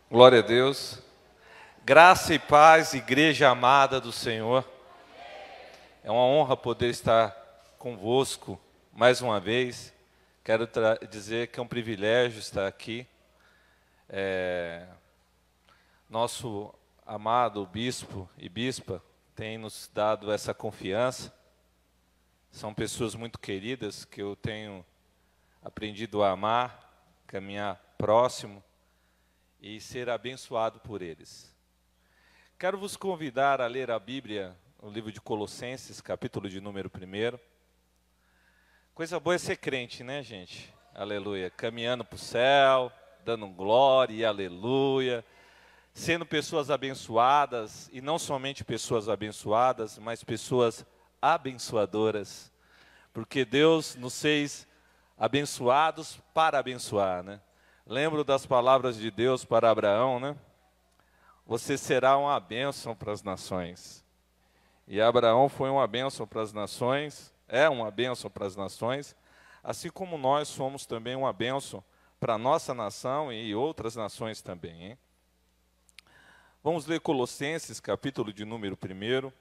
Glória a Deus. Graça e paz, igreja amada do Senhor. É uma honra poder estar convosco mais uma vez. Quero dizer que é um privilégio estar aqui. Nosso amado bispo e bispa tem nos dado essa confiança. São pessoas muito queridas que eu tenho aprendido a amar, caminhar próximo e ser abençoado por eles. Quero vos convidar a ler a Bíblia, o livro de Colossenses, capítulo de número 1. Coisa boa é ser crente, né, gente? Aleluia. Caminhando para o céu, dando glória e aleluia. Sendo pessoas abençoadas, e não somente pessoas abençoadas, mas pessoas abençoadoras. Porque Deus nos fez abençoados para abençoar, né? Lembro das palavras de Deus para Abraão, né? Você será uma bênção para as nações. E Abraão foi uma bênção para as nações, é uma bênção para as nações, assim como nós somos também uma bênção para a nossa nação e outras nações também, hein? Vamos ler Colossenses, capítulo de número 1,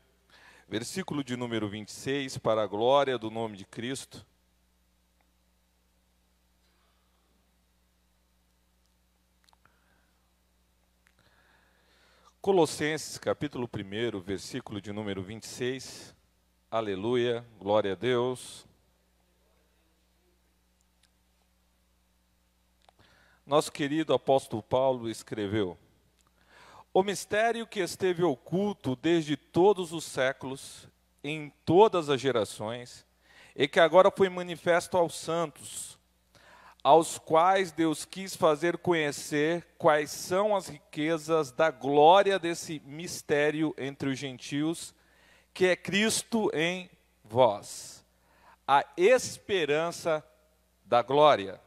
versículo de número 26, para a glória do nome de Cristo. Colossenses, capítulo 1, versículo de número 26. Aleluia, glória a Deus. Nosso querido apóstolo Paulo escreveu: o mistério que esteve oculto desde todos os séculos, em todas as gerações, e que agora foi manifesto aos santos, aos quais Deus quis fazer conhecer quais são as riquezas da glória desse mistério entre os gentios, que é Cristo em vós, a esperança da glória.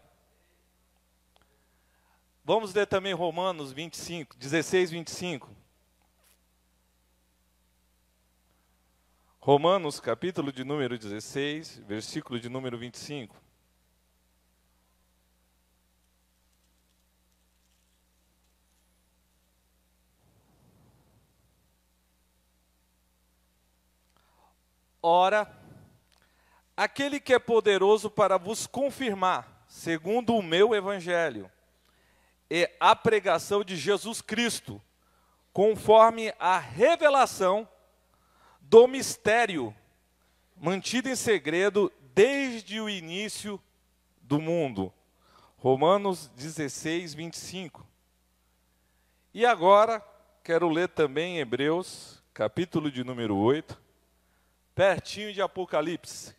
Vamos ler também Romanos 16, 25. Romanos, capítulo de número 16, versículo de número 25. Ora, aquele que é poderoso para vos confirmar, segundo o meu evangelho, e a pregação de Jesus Cristo, conforme a revelação do mistério, mantido em segredo desde o início do mundo. Romanos 16, 25. E agora, quero ler também Hebreus, capítulo de número 8, pertinho de Apocalipse. O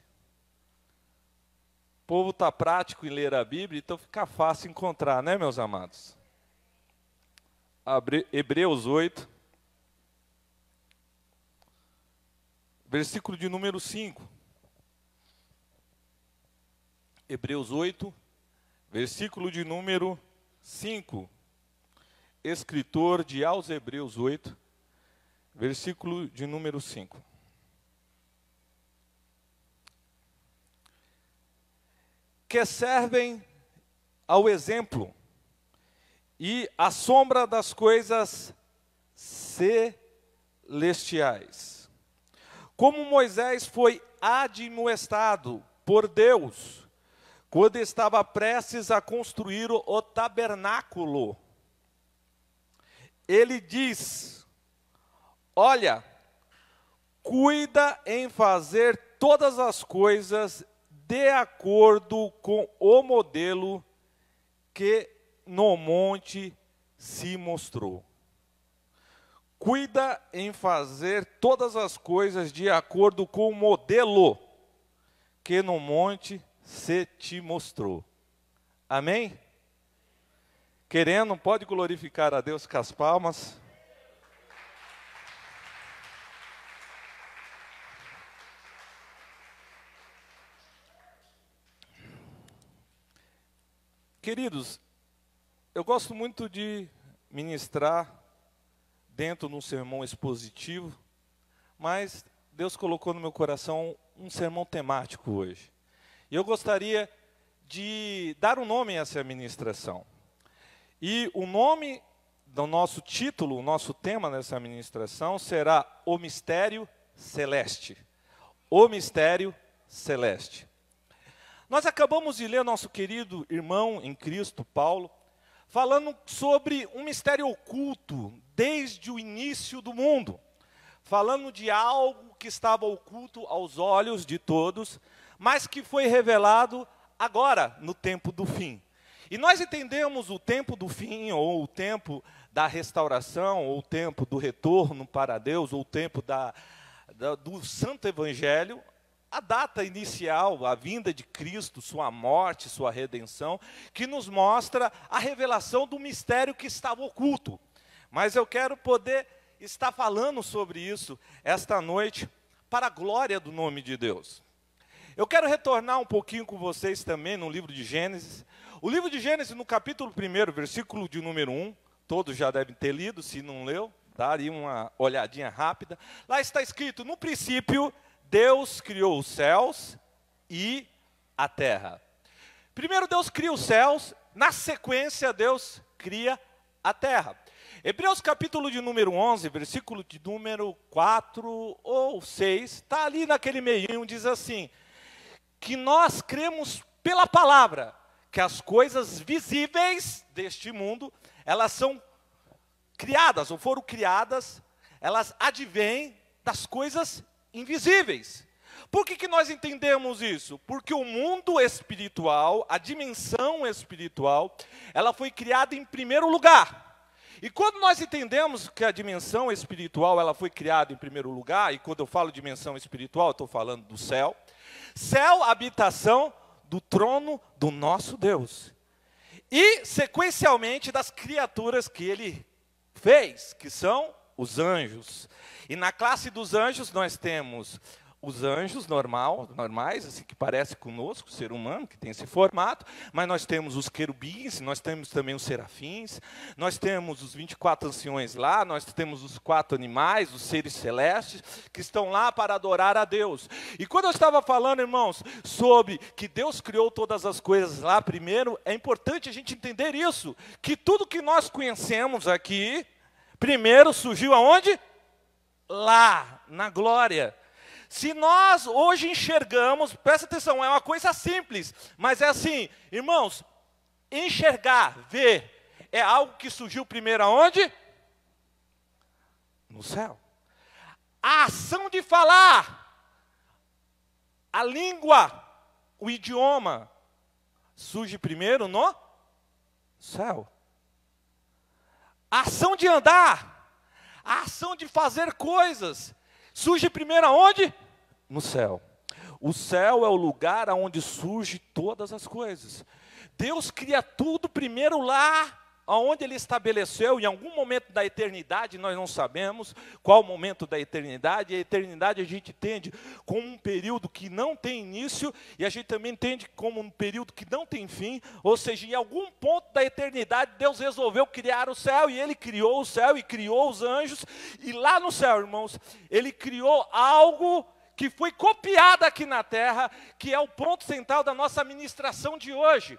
povo está prático em ler a Bíblia, então fica fácil encontrar, né, meus amados? Hebreus 8, versículo de número 5. Hebreus 8, versículo de número 5. Escritor de aos Hebreus 8, versículo de número 5. Que servem ao exemplo e à sombra das coisas celestiais. Como Moisés foi admoestado por Deus, quando estava prestes a construir o tabernáculo, ele diz: olha, cuida em fazer todas as coisas de acordo com o modelo que no monte se mostrou. Cuida em fazer todas as coisas de acordo com o modelo que no monte se te mostrou. Amém? Querendo, pode glorificar a Deus com as palmas. Queridos, eu gosto muito de ministrar dentro de um sermão expositivo, mas Deus colocou no meu coração um sermão temático hoje. E eu gostaria de dar um nome a essa ministração. E o nome do nosso título, o nosso tema nessa ministração será O Mistério Celeste. O Mistério Celeste. Nós acabamos de ler nosso querido irmão em Cristo, Paulo, falando sobre um mistério oculto desde o início do mundo. Falando de algo que estava oculto aos olhos de todos, mas que foi revelado agora, no tempo do fim. E nós entendemos o tempo do fim, ou o tempo da restauração, ou o tempo do retorno para Deus, ou o tempo do Santo Evangelho, a data inicial, a vinda de Cristo, sua morte, sua redenção, que nos mostra a revelação do mistério que estava oculto. Mas eu quero poder estar falando sobre isso esta noite, para a glória do nome de Deus. Eu quero retornar um pouquinho com vocês também no livro de Gênesis. O livro de Gênesis, no capítulo 1, versículo de número 1, todos já devem ter lido, se não leu, dá aí uma olhadinha rápida. Lá está escrito, no princípio, Deus criou os céus e a terra. Primeiro Deus cria os céus, na sequência Deus cria a terra. Hebreus capítulo de número 11, versículo de número 4 ou 6, está ali naquele meinho, diz assim, que nós cremos pela palavra, que as coisas visíveis deste mundo, elas são criadas, ou foram criadas, elas advêm das coisas invisíveis. Por que nós entendemos isso? Porque o mundo espiritual, a dimensão espiritual, ela foi criada em primeiro lugar. E quando nós entendemos que a dimensão espiritual ela foi criada em primeiro lugar, e quando eu falo dimensão espiritual, eu estou falando do céu. Céu, habitação do trono do nosso Deus. E, sequencialmente, das criaturas que ele fez, que são os anjos. E na classe dos anjos nós temos os anjos normais, assim, que parecem conosco, o ser humano, que tem esse formato, mas nós temos os querubins, nós temos também os serafins, nós temos os 24 anciões lá, nós temos os 4 animais, os seres celestes, que estão lá para adorar a Deus. E quando eu estava falando, irmãos, sobre que Deus criou todas as coisas lá primeiro, é importante a gente entender isso, que tudo que nós conhecemos aqui, primeiro surgiu aonde? Lá, na glória. Se nós hoje enxergamos, presta atenção, é uma coisa simples, mas é assim, irmãos, enxergar, ver, é algo que surgiu primeiro aonde? No céu. A ação de falar, a língua, o idioma, surge primeiro no céu. A ação de andar, a ação de fazer coisas, surge primeiro aonde? No céu. O céu é o lugar onde surgem todas as coisas. Deus cria tudo primeiro lá, onde Ele estabeleceu, em algum momento da eternidade, nós não sabemos qual o momento da eternidade, e a eternidade a gente entende como um período que não tem início, e a gente também entende como um período que não tem fim, ou seja, em algum ponto da eternidade, Deus resolveu criar o céu, e Ele criou o céu, e criou os anjos, e lá no céu, irmãos, Ele criou algo que foi copiado aqui na terra, que é o ponto central da nossa ministração de hoje.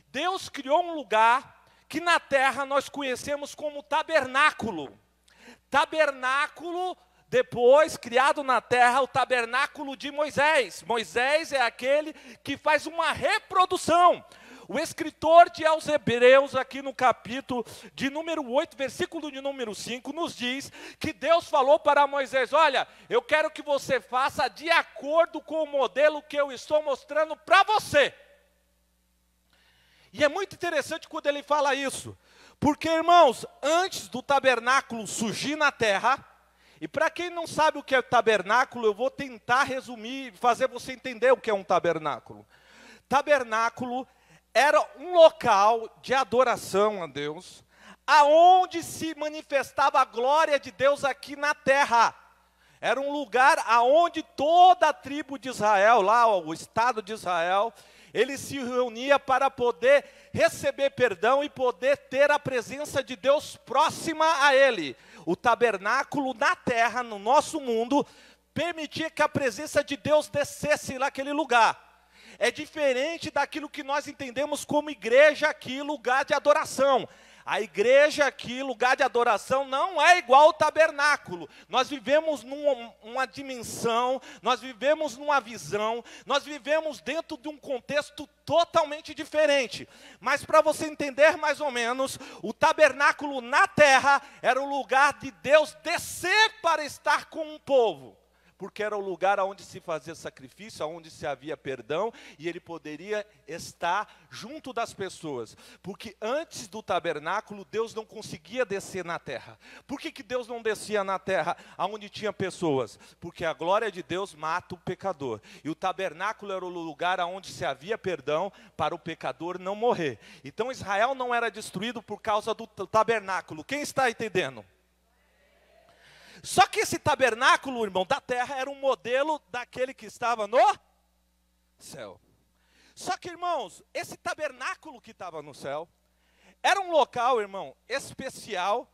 Deus criou um lugar que na terra nós conhecemos como tabernáculo. Tabernáculo, depois criado na terra, o tabernáculo de Moisés. Moisés é aquele que faz uma reprodução. O escritor aos Hebreus, aqui no capítulo de número 8, versículo de número 5, nos diz que Deus falou para Moisés, olha, eu quero que você faça de acordo com o modelo que eu estou mostrando para você. E é muito interessante quando ele fala isso, porque, irmãos, antes do tabernáculo surgir na terra, e para quem não sabe o que é tabernáculo, eu vou tentar resumir, fazer você entender o que é um tabernáculo. Tabernáculo era um local de adoração a Deus, aonde se manifestava a glória de Deus aqui na terra. Era um lugar aonde toda a tribo de Israel, lá o estado de Israel, ele se reunia para poder receber perdão e poder ter a presença de Deus próxima a ele. O tabernáculo na terra, no nosso mundo, permitia que a presença de Deus descesse naquele lugar. É diferente daquilo que nós entendemos como igreja aqui, lugar de adoração. A igreja aqui, lugar de adoração, não é igual ao tabernáculo. Nós vivemos numa dimensão, nós vivemos numa visão, nós vivemos dentro de um contexto totalmente diferente. Mas para você entender mais ou menos, o tabernáculo na terra era o lugar de Deus descer para estar com um povo. Porque era o lugar onde se fazia sacrifício, onde se havia perdão, e ele poderia estar junto das pessoas. Porque antes do tabernáculo, Deus não conseguia descer na terra. Por que Deus não descia na terra onde tinha pessoas? Porque a glória de Deus mata o pecador. E o tabernáculo era o lugar onde se havia perdão para o pecador não morrer. Então Israel não era destruído por causa do tabernáculo. Quem está entendendo? Só que esse tabernáculo, irmão, da terra era um modelo daquele que estava no céu. Só que, irmãos, esse tabernáculo que estava no céu era um local, irmão, especial.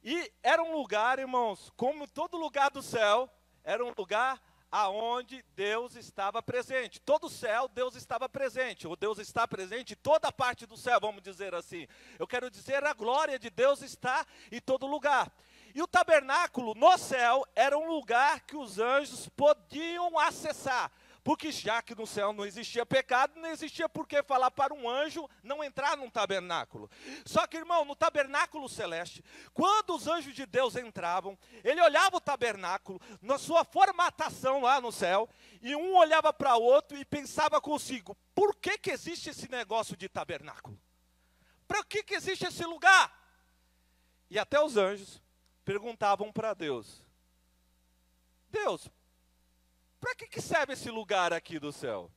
E era um lugar, irmãos, como todo lugar do céu, era um lugar aonde Deus estava presente. Todo o céu, Deus estava presente. Ou Deus está presente em toda a parte do céu, vamos dizer assim. Eu quero dizer, a glória de Deus está em todo lugar. E o tabernáculo no céu era um lugar que os anjos podiam acessar. Porque já que no céu não existia pecado, não existia por que falar para um anjo não entrar num tabernáculo. Só que, irmão, no tabernáculo celeste, quando os anjos de Deus entravam, ele olhava o tabernáculo, na sua formatação lá no céu, e um olhava para o outro e pensava consigo, por que existe esse negócio de tabernáculo? Para que existe esse lugar? E até os anjos perguntavam para Deus, Deus, para que serve esse lugar aqui do céu?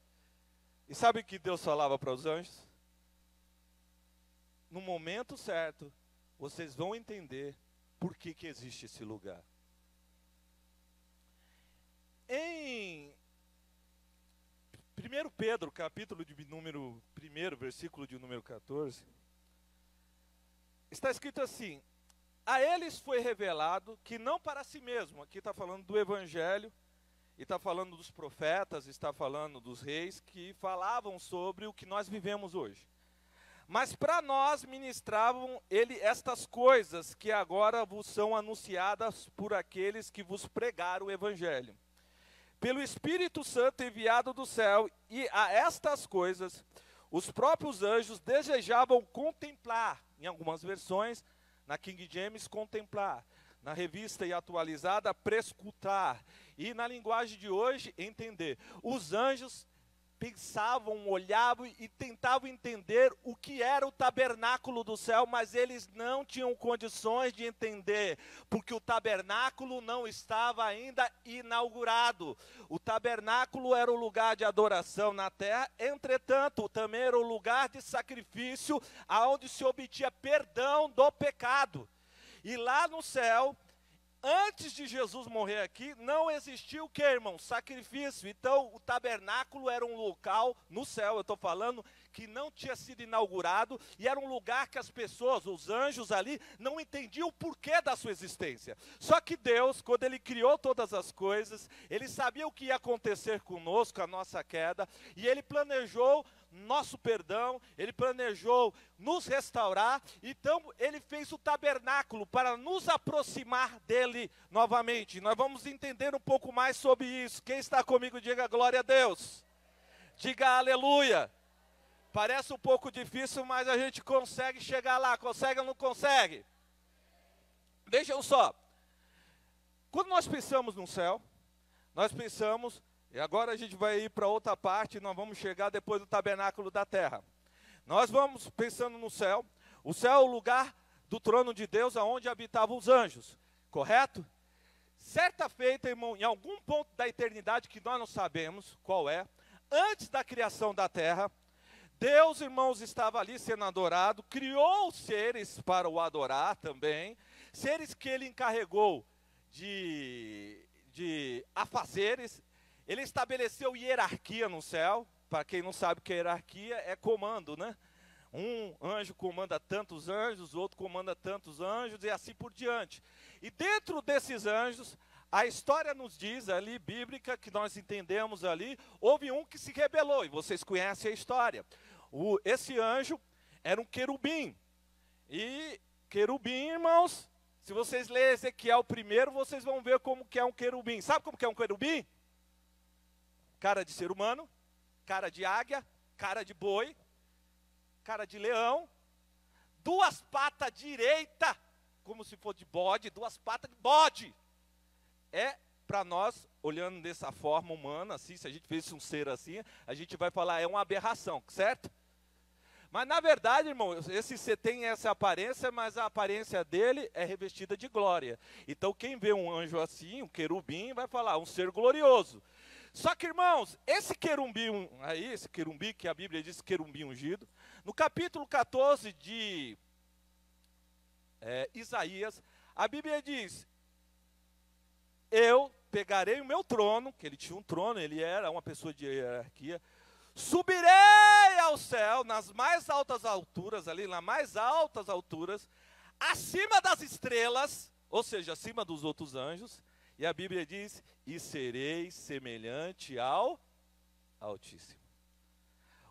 E sabe o que Deus falava para os anjos? No momento certo, vocês vão entender por que existe esse lugar. Em 1 Pedro, capítulo de número 1, versículo de número 14, está escrito assim, a eles foi revelado que não para si mesmo, aqui está falando do evangelho, e está falando dos profetas, está falando dos reis, que falavam sobre o que nós vivemos hoje. Mas para nós ministravam ele estas coisas que agora vos são anunciadas por aqueles que vos pregaram o evangelho. Pelo Espírito Santo enviado do céu, e a estas coisas, os próprios anjos desejavam contemplar, em algumas versões, na King James, contemplar. Na revista e atualizada, prescutar. E na linguagem de hoje, entender. Os anjos pensavam, olhavam e tentavam entender o que era o tabernáculo do céu, mas eles não tinham condições de entender, porque o tabernáculo não estava ainda inaugurado. O tabernáculo era o lugar de adoração na terra, entretanto, também era o lugar de sacrifício, aonde se obtinha perdão do pecado. E lá no céu, antes de Jesus morrer aqui, não existia o que, irmão? Sacrifício. Então, o tabernáculo era um local, no céu eu estou falando, que não tinha sido inaugurado, e era um lugar que as pessoas, os anjos ali, não entendiam o porquê da sua existência. Só que Deus, quando Ele criou todas as coisas, Ele sabia o que ia acontecer conosco, a nossa queda, e Ele planejou nosso perdão, Ele planejou nos restaurar, então Ele fez o tabernáculo para nos aproximar dEle novamente. Nós vamos entender um pouco mais sobre isso. Quem está comigo, diga glória a Deus. Diga aleluia. Parece um pouco difícil, mas a gente consegue chegar lá. Consegue ou não consegue? Vejam só. Quando nós pensamos no céu, nós pensamos... E agora a gente vai ir para outra parte, nós vamos chegar depois do tabernáculo da terra. Nós vamos pensando no céu. O céu é o lugar do trono de Deus, aonde habitavam os anjos. Correto? Certa feita, irmão, em algum ponto da eternidade, que nós não sabemos qual é, antes da criação da terra, Deus, irmãos, estava ali sendo adorado, criou seres para o adorar também, seres que Ele encarregou de afazeres. Ele estabeleceu hierarquia no céu. Para quem não sabe o que é hierarquia, é comando, né? Um anjo comanda tantos anjos, o outro comanda tantos anjos, e assim por diante. E dentro desses anjos, a história nos diz ali, bíblica, que nós entendemos ali, houve um que se rebelou, e vocês conhecem a história. Esse anjo era um querubim. E querubim, irmãos, se vocês lerem Ezequiel primeiro, vocês vão ver como que é um querubim. Sabe como que é um querubim? Cara de ser humano, cara de águia, cara de boi, cara de leão, duas patas direita, como se for de bode, duas patas de bode. É, para nós, olhando dessa forma humana, assim, se a gente fez um ser assim, a gente vai falar, é uma aberração, certo? Mas na verdade, irmão, esse ser tem essa aparência, mas a aparência dele é revestida de glória. Então quem vê um anjo assim, um querubim, vai falar, um ser glorioso. Só que, irmãos, esse querubim aí, esse querubim que a Bíblia diz querubim ungido, no capítulo 14 de Isaías, a Bíblia diz, eu pegarei o meu trono, que ele tinha um trono, ele era uma pessoa de hierarquia, subirei ao céu, nas mais altas alturas, ali nas mais altas alturas, acima das estrelas, ou seja, acima dos outros anjos, e a Bíblia diz, e serei semelhante ao Altíssimo.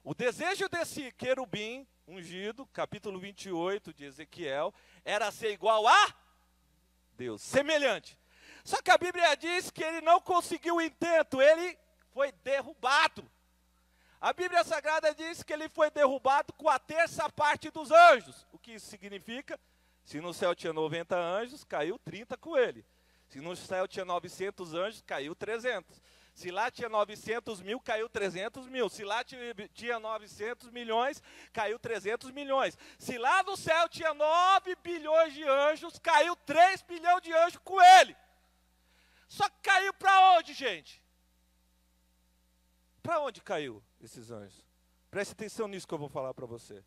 O desejo desse querubim ungido, capítulo 28 de Ezequiel, era ser igual a Deus, semelhante. Só que a Bíblia diz que ele não conseguiu o intento, ele foi derrubado. A Bíblia Sagrada diz que ele foi derrubado com a terça parte dos anjos. O que isso significa? Se no céu tinha 90 anjos, caiu 30 com ele. Se no céu tinha 900 anjos, caiu 300. Se lá tinha 900 mil, caiu 300 mil. Se lá tinha 900 milhões, caiu 300 milhões. Se lá no céu tinha 9 bilhões de anjos, caiu 3 bilhões de anjos com ele. Só que caiu para onde, gente? Para onde caiu esses anjos? Preste atenção nisso que eu vou falar para você.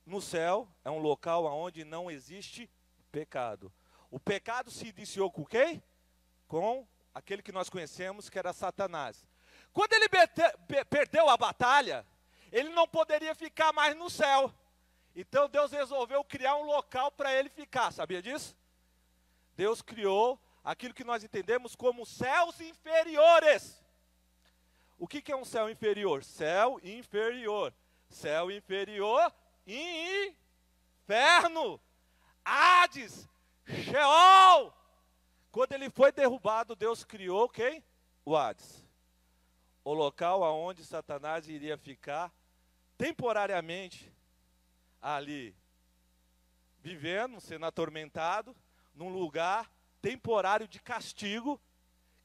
No céu é um local onde não existe pecado. O pecado se iniciou com quem? Com aquele que nós conhecemos, que era Satanás. Quando ele perdeu a batalha, ele não poderia ficar mais no céu. Então Deus resolveu criar um local para ele ficar, sabia disso? Deus criou aquilo que nós entendemos como céus inferiores. O que é um céu inferior? Céu inferior. Céu inferior, inferno, Hades, Sheol. Quando ele foi derrubado, Deus criou quem? O Hades. O local onde Satanás iria ficar temporariamente ali, vivendo, sendo atormentado, num lugar temporário de castigo,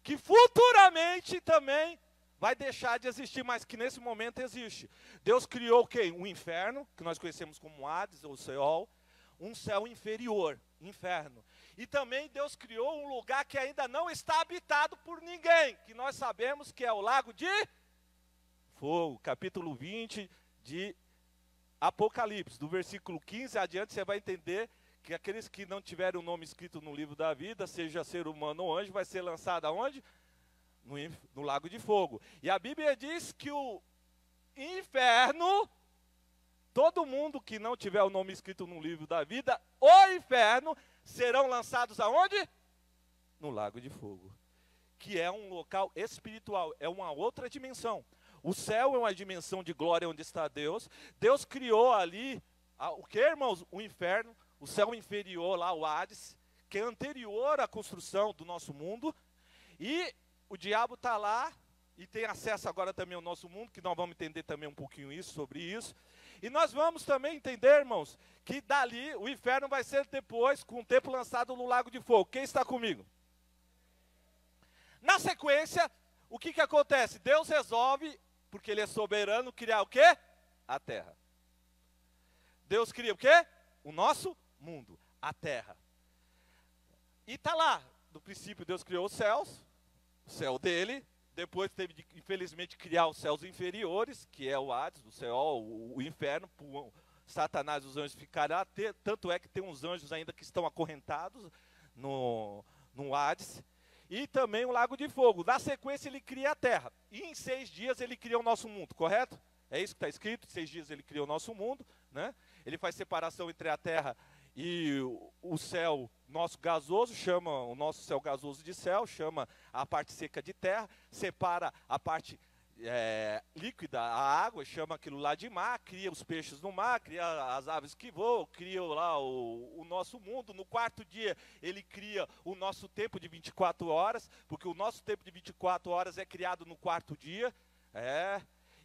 que futuramente também vai deixar de existir, mas que nesse momento existe. Deus criou quem? O inferno, que nós conhecemos como Hades ou Sheol, um céu inferior, inferno. E também Deus criou um lugar que ainda não está habitado por ninguém, que nós sabemos que é o lago de fogo, capítulo 20 de Apocalipse, do versículo 15 adiante, você vai entender que aqueles que não tiverem o nome escrito no livro da vida, seja ser humano ou anjo, vai ser lançado aonde? No lago de fogo. E a Bíblia diz que o inferno, todo mundo que não tiver o nome escrito no livro da vida, o inferno, serão lançados aonde? No lago de fogo. Que é um local espiritual, é uma outra dimensão. O céu é uma dimensão de glória onde está Deus. Deus criou ali, o que, irmãos? O inferno, o céu inferior lá, o Hades, que é anterior à construção do nosso mundo. E o diabo está lá e tem acesso agora também ao nosso mundo, que nós vamos entender também um pouquinho sobre isso. E nós vamos também entender, irmãos, que dali o inferno vai ser depois, com o tempo lançado no lago de fogo. Quem está comigo? Na sequência, o que acontece? Deus resolve, porque Ele é soberano, criar o quê? A terra. Deus cria o quê? O nosso mundo, a terra. E está lá, no princípio Deus criou os céus, o céu dele, depois teve de, infelizmente, criar os céus inferiores, que é o Hades, o céu, o inferno, Satanás e os anjos ficaram lá, tanto é que tem uns anjos ainda que estão acorrentados no Hades, e também o lago de fogo. Na sequência ele cria a terra, e em 6 dias ele cria o nosso mundo, correto? É isso que está escrito, em 6 dias ele cria o nosso mundo, né? Ele faz separação entre a terra e o céu nosso gasoso, chama o nosso céu gasoso de céu, chama a parte seca de terra, separa a parte líquida, a água, chama aquilo lá de mar, cria os peixes no mar, cria as aves que voam, cria lá o nosso mundo. No quarto dia, ele cria o nosso tempo de 24 horas, porque o nosso tempo de 24 horas é criado no quarto dia.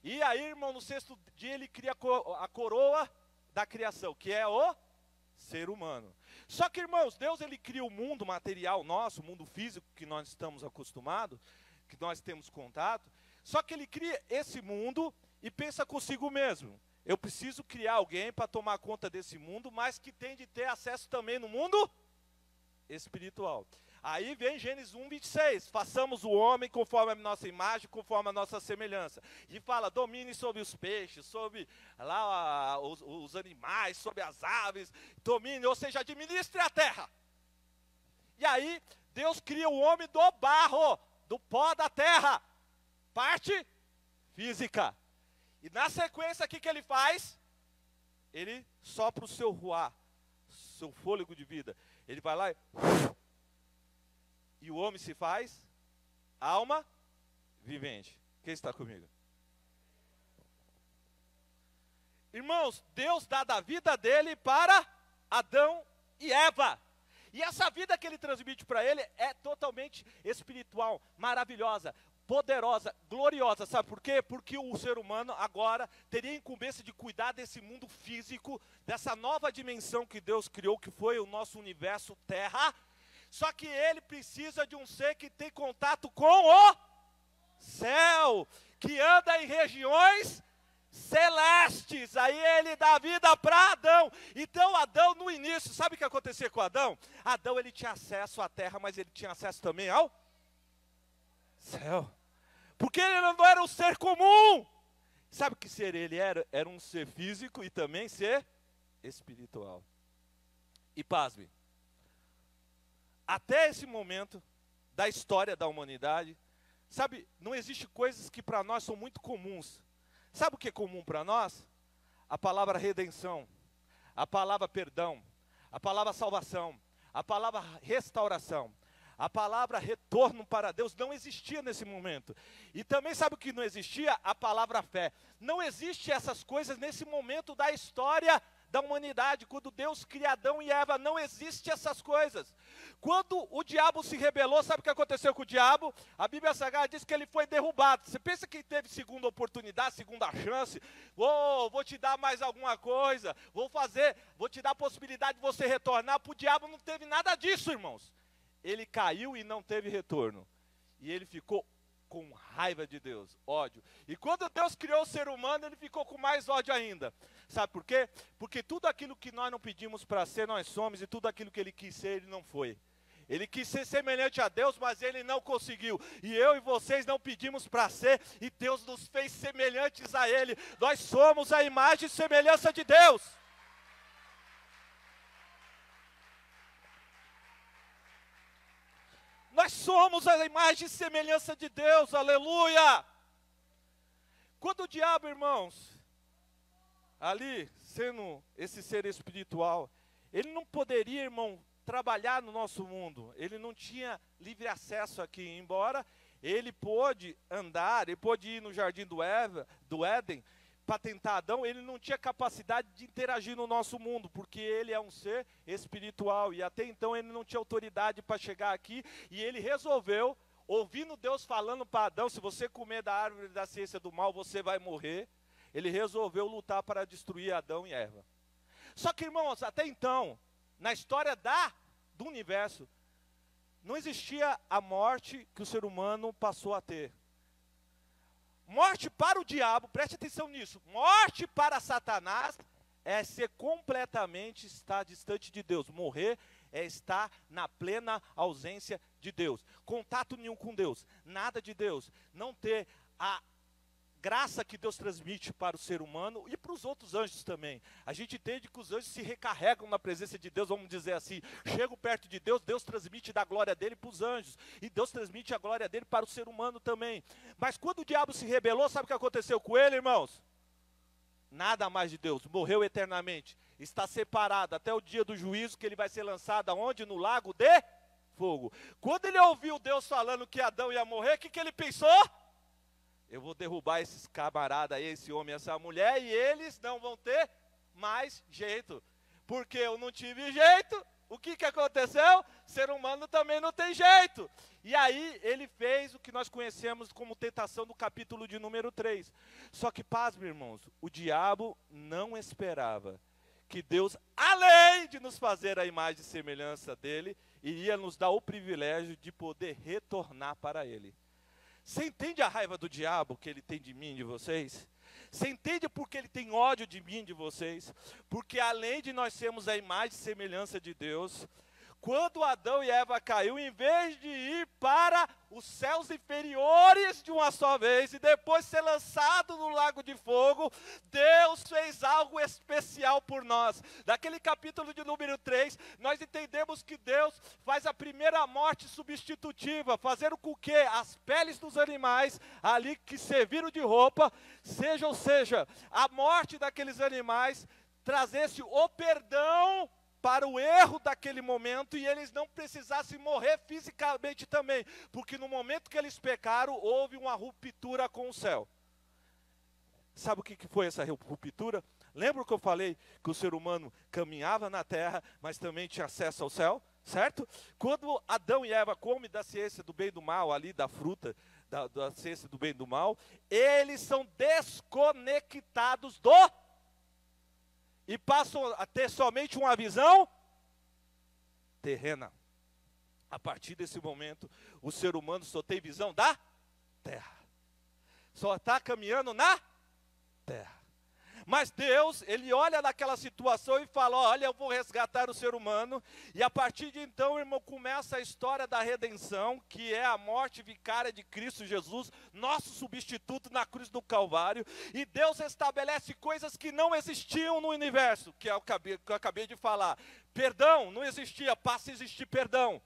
E aí, irmão, no sexto dia, ele cria a coroa da criação, que é o ser humano. Só que, irmãos, Deus, ele cria o mundo material nosso, o mundo físico que nós estamos acostumados, que nós temos contato. Só que ele cria esse mundo e pensa consigo mesmo: eu preciso criar alguém para tomar conta desse mundo, mas que tem de ter acesso também no mundo espiritual. Aí vem Gênesis 1:26, façamos o homem conforme a nossa imagem, conforme a nossa semelhança. E fala, domine sobre os peixes, sobre lá os animais, sobre as aves, domine, ou seja, administre a terra. E aí, Deus cria o homem do barro, do pó da terra, parte física. E na sequência, o que ele faz? Ele sopra o seu ruá, seu fôlego de vida. Ele vai lá e o homem se faz alma vivente. Quem está comigo? Irmãos, Deus dá da vida dele para Adão e Eva. E essa vida que ele transmite para ele é totalmente espiritual, maravilhosa, poderosa, gloriosa. Sabe por quê? Porque o ser humano agora teria a incumbência de cuidar desse mundo físico, dessa nova dimensão que Deus criou, que foi o nosso universo Terra. Só que ele precisa de um ser que tem contato com o céu, que anda em regiões celestes. Aí ele dá vida para Adão. Então Adão, no início, sabe o que acontecia com Adão? Adão, ele tinha acesso à terra, mas ele tinha acesso também ao céu. Porque ele não era um ser comum. Sabe que ser ele era? Era um ser físico e também ser espiritual. E pasme, até esse momento da história da humanidade, sabe, não existe coisas que para nós são muito comuns. Sabe o que é comum para nós? A palavra redenção, a palavra perdão, a palavra salvação, a palavra restauração, a palavra retorno para Deus não existia nesse momento. E também sabe o que não existia? A palavra fé. Não existe essas coisas nesse momento da história da humanidade. Quando Deus cria Adão e Eva, não existe essas coisas. Quando o diabo se rebelou, sabe o que aconteceu com o diabo? A Bíblia Sagrada diz que ele foi derrubado. Você pensa que teve segunda oportunidade, segunda chance? Vou te dar mais alguma coisa, vou te dar a possibilidade de você retornar. Para o diabo não teve nada disso, irmãos. Ele caiu e não teve retorno. E ele ficou com raiva de Deus, ódio. E quando Deus criou o ser humano, ele ficou com mais ódio ainda. Sabe por quê? Porque tudo aquilo que nós não pedimos para ser, nós somos. E tudo aquilo que ele quis ser, ele não foi. Ele quis ser semelhante a Deus, mas ele não conseguiu. E eu e vocês não pedimos para ser, e Deus nos fez semelhantes a ele. Nós somos a imagem e semelhança de Deus. Nós somos a imagem e semelhança de Deus, aleluia! Quando o diabo, irmãos, ali, sendo esse ser espiritual, ele não poderia, irmão, trabalhar no nosso mundo. Ele não tinha livre acesso aqui, embora ele pôde andar, ele pôde ir no jardim do Éden, para tentar Adão, ele não tinha capacidade de interagir no nosso mundo, porque ele é um ser espiritual, e até então ele não tinha autoridade para chegar aqui, e ele resolveu, ouvindo Deus falando para Adão, se você comer da árvore da ciência do mal, você vai morrer. Ele resolveu lutar para destruir Adão e Eva. Só que, irmãos, até então, na história do universo, não existia a morte que o ser humano passou a ter. Morte para o diabo, preste atenção nisso, morte para Satanás é ser completamente estar distante de Deus. Morrer é estar na plena ausência de Deus. Contato nenhum com Deus, nada de Deus. Não ter a graça que Deus transmite para o ser humano e para os outros anjos também. A gente entende que os anjos se recarregam na presença de Deus, vamos dizer assim. Chegam perto de Deus, Deus transmite da glória dele para os anjos. E Deus transmite a glória dele para o ser humano também. Mas quando o diabo se rebelou, sabe o que aconteceu com ele, irmãos? Nada mais de Deus, morreu eternamente. Está separado até o dia do juízo, que ele vai ser lançado aonde? No lago de fogo. Quando ele ouviu Deus falando que Adão ia morrer, o que ele pensou? eu vou derrubar esses camaradas aí, esse homem e essa mulher, e eles não vão ter mais jeito. Porque eu não tive jeito, o que aconteceu? Ser humano também não tem jeito. E aí ele fez o que nós conhecemos como tentação do capítulo de número 3. Só que, pasme, irmãos, o diabo não esperava que Deus, além de nos fazer a imagem e semelhança dele, iria nos dar o privilégio de poder retornar para ele. Você entende a raiva do diabo que ele tem de mim e de vocês? Você entende porque ele tem ódio de mim e de vocês? Porque além de nós sermos a imagem e semelhança de Deus, quando Adão e Eva caiu, em vez de ir para os céus inferiores de uma só vez e depois ser lançado no lago de fogo, Deus fez algo especial por nós. Daquele capítulo de número 3, nós entendemos que Deus faz a primeira morte substitutiva, fazendo com que as peles dos animais, ali que serviram de roupa, ou seja, a morte daqueles animais, trazesse o perdão para o erro daquele momento, e eles não precisassem morrer fisicamente também, porque no momento que eles pecaram, houve uma ruptura com o céu. Sabe o que foi essa ruptura? Lembra que eu falei que o ser humano caminhava na terra, mas também tinha acesso ao céu, certo? Quando Adão e Eva comem da ciência do bem e do mal, ali da fruta, da ciência do bem e do mal, eles são desconectados e passam a ter somente uma visão terrena. A partir desse momento, o ser humano só tem visão da terra. Só está caminhando na terra. Mas Deus, Ele olha naquela situação e fala, olha, eu vou resgatar o ser humano. E a partir de então, irmão, começa a história da redenção, que é a morte vicária de Cristo Jesus, nosso substituto na cruz do Calvário. E Deus estabelece coisas que não existiam no universo, que eu acabei de falar. Perdão, não existia, passa a existir perdão.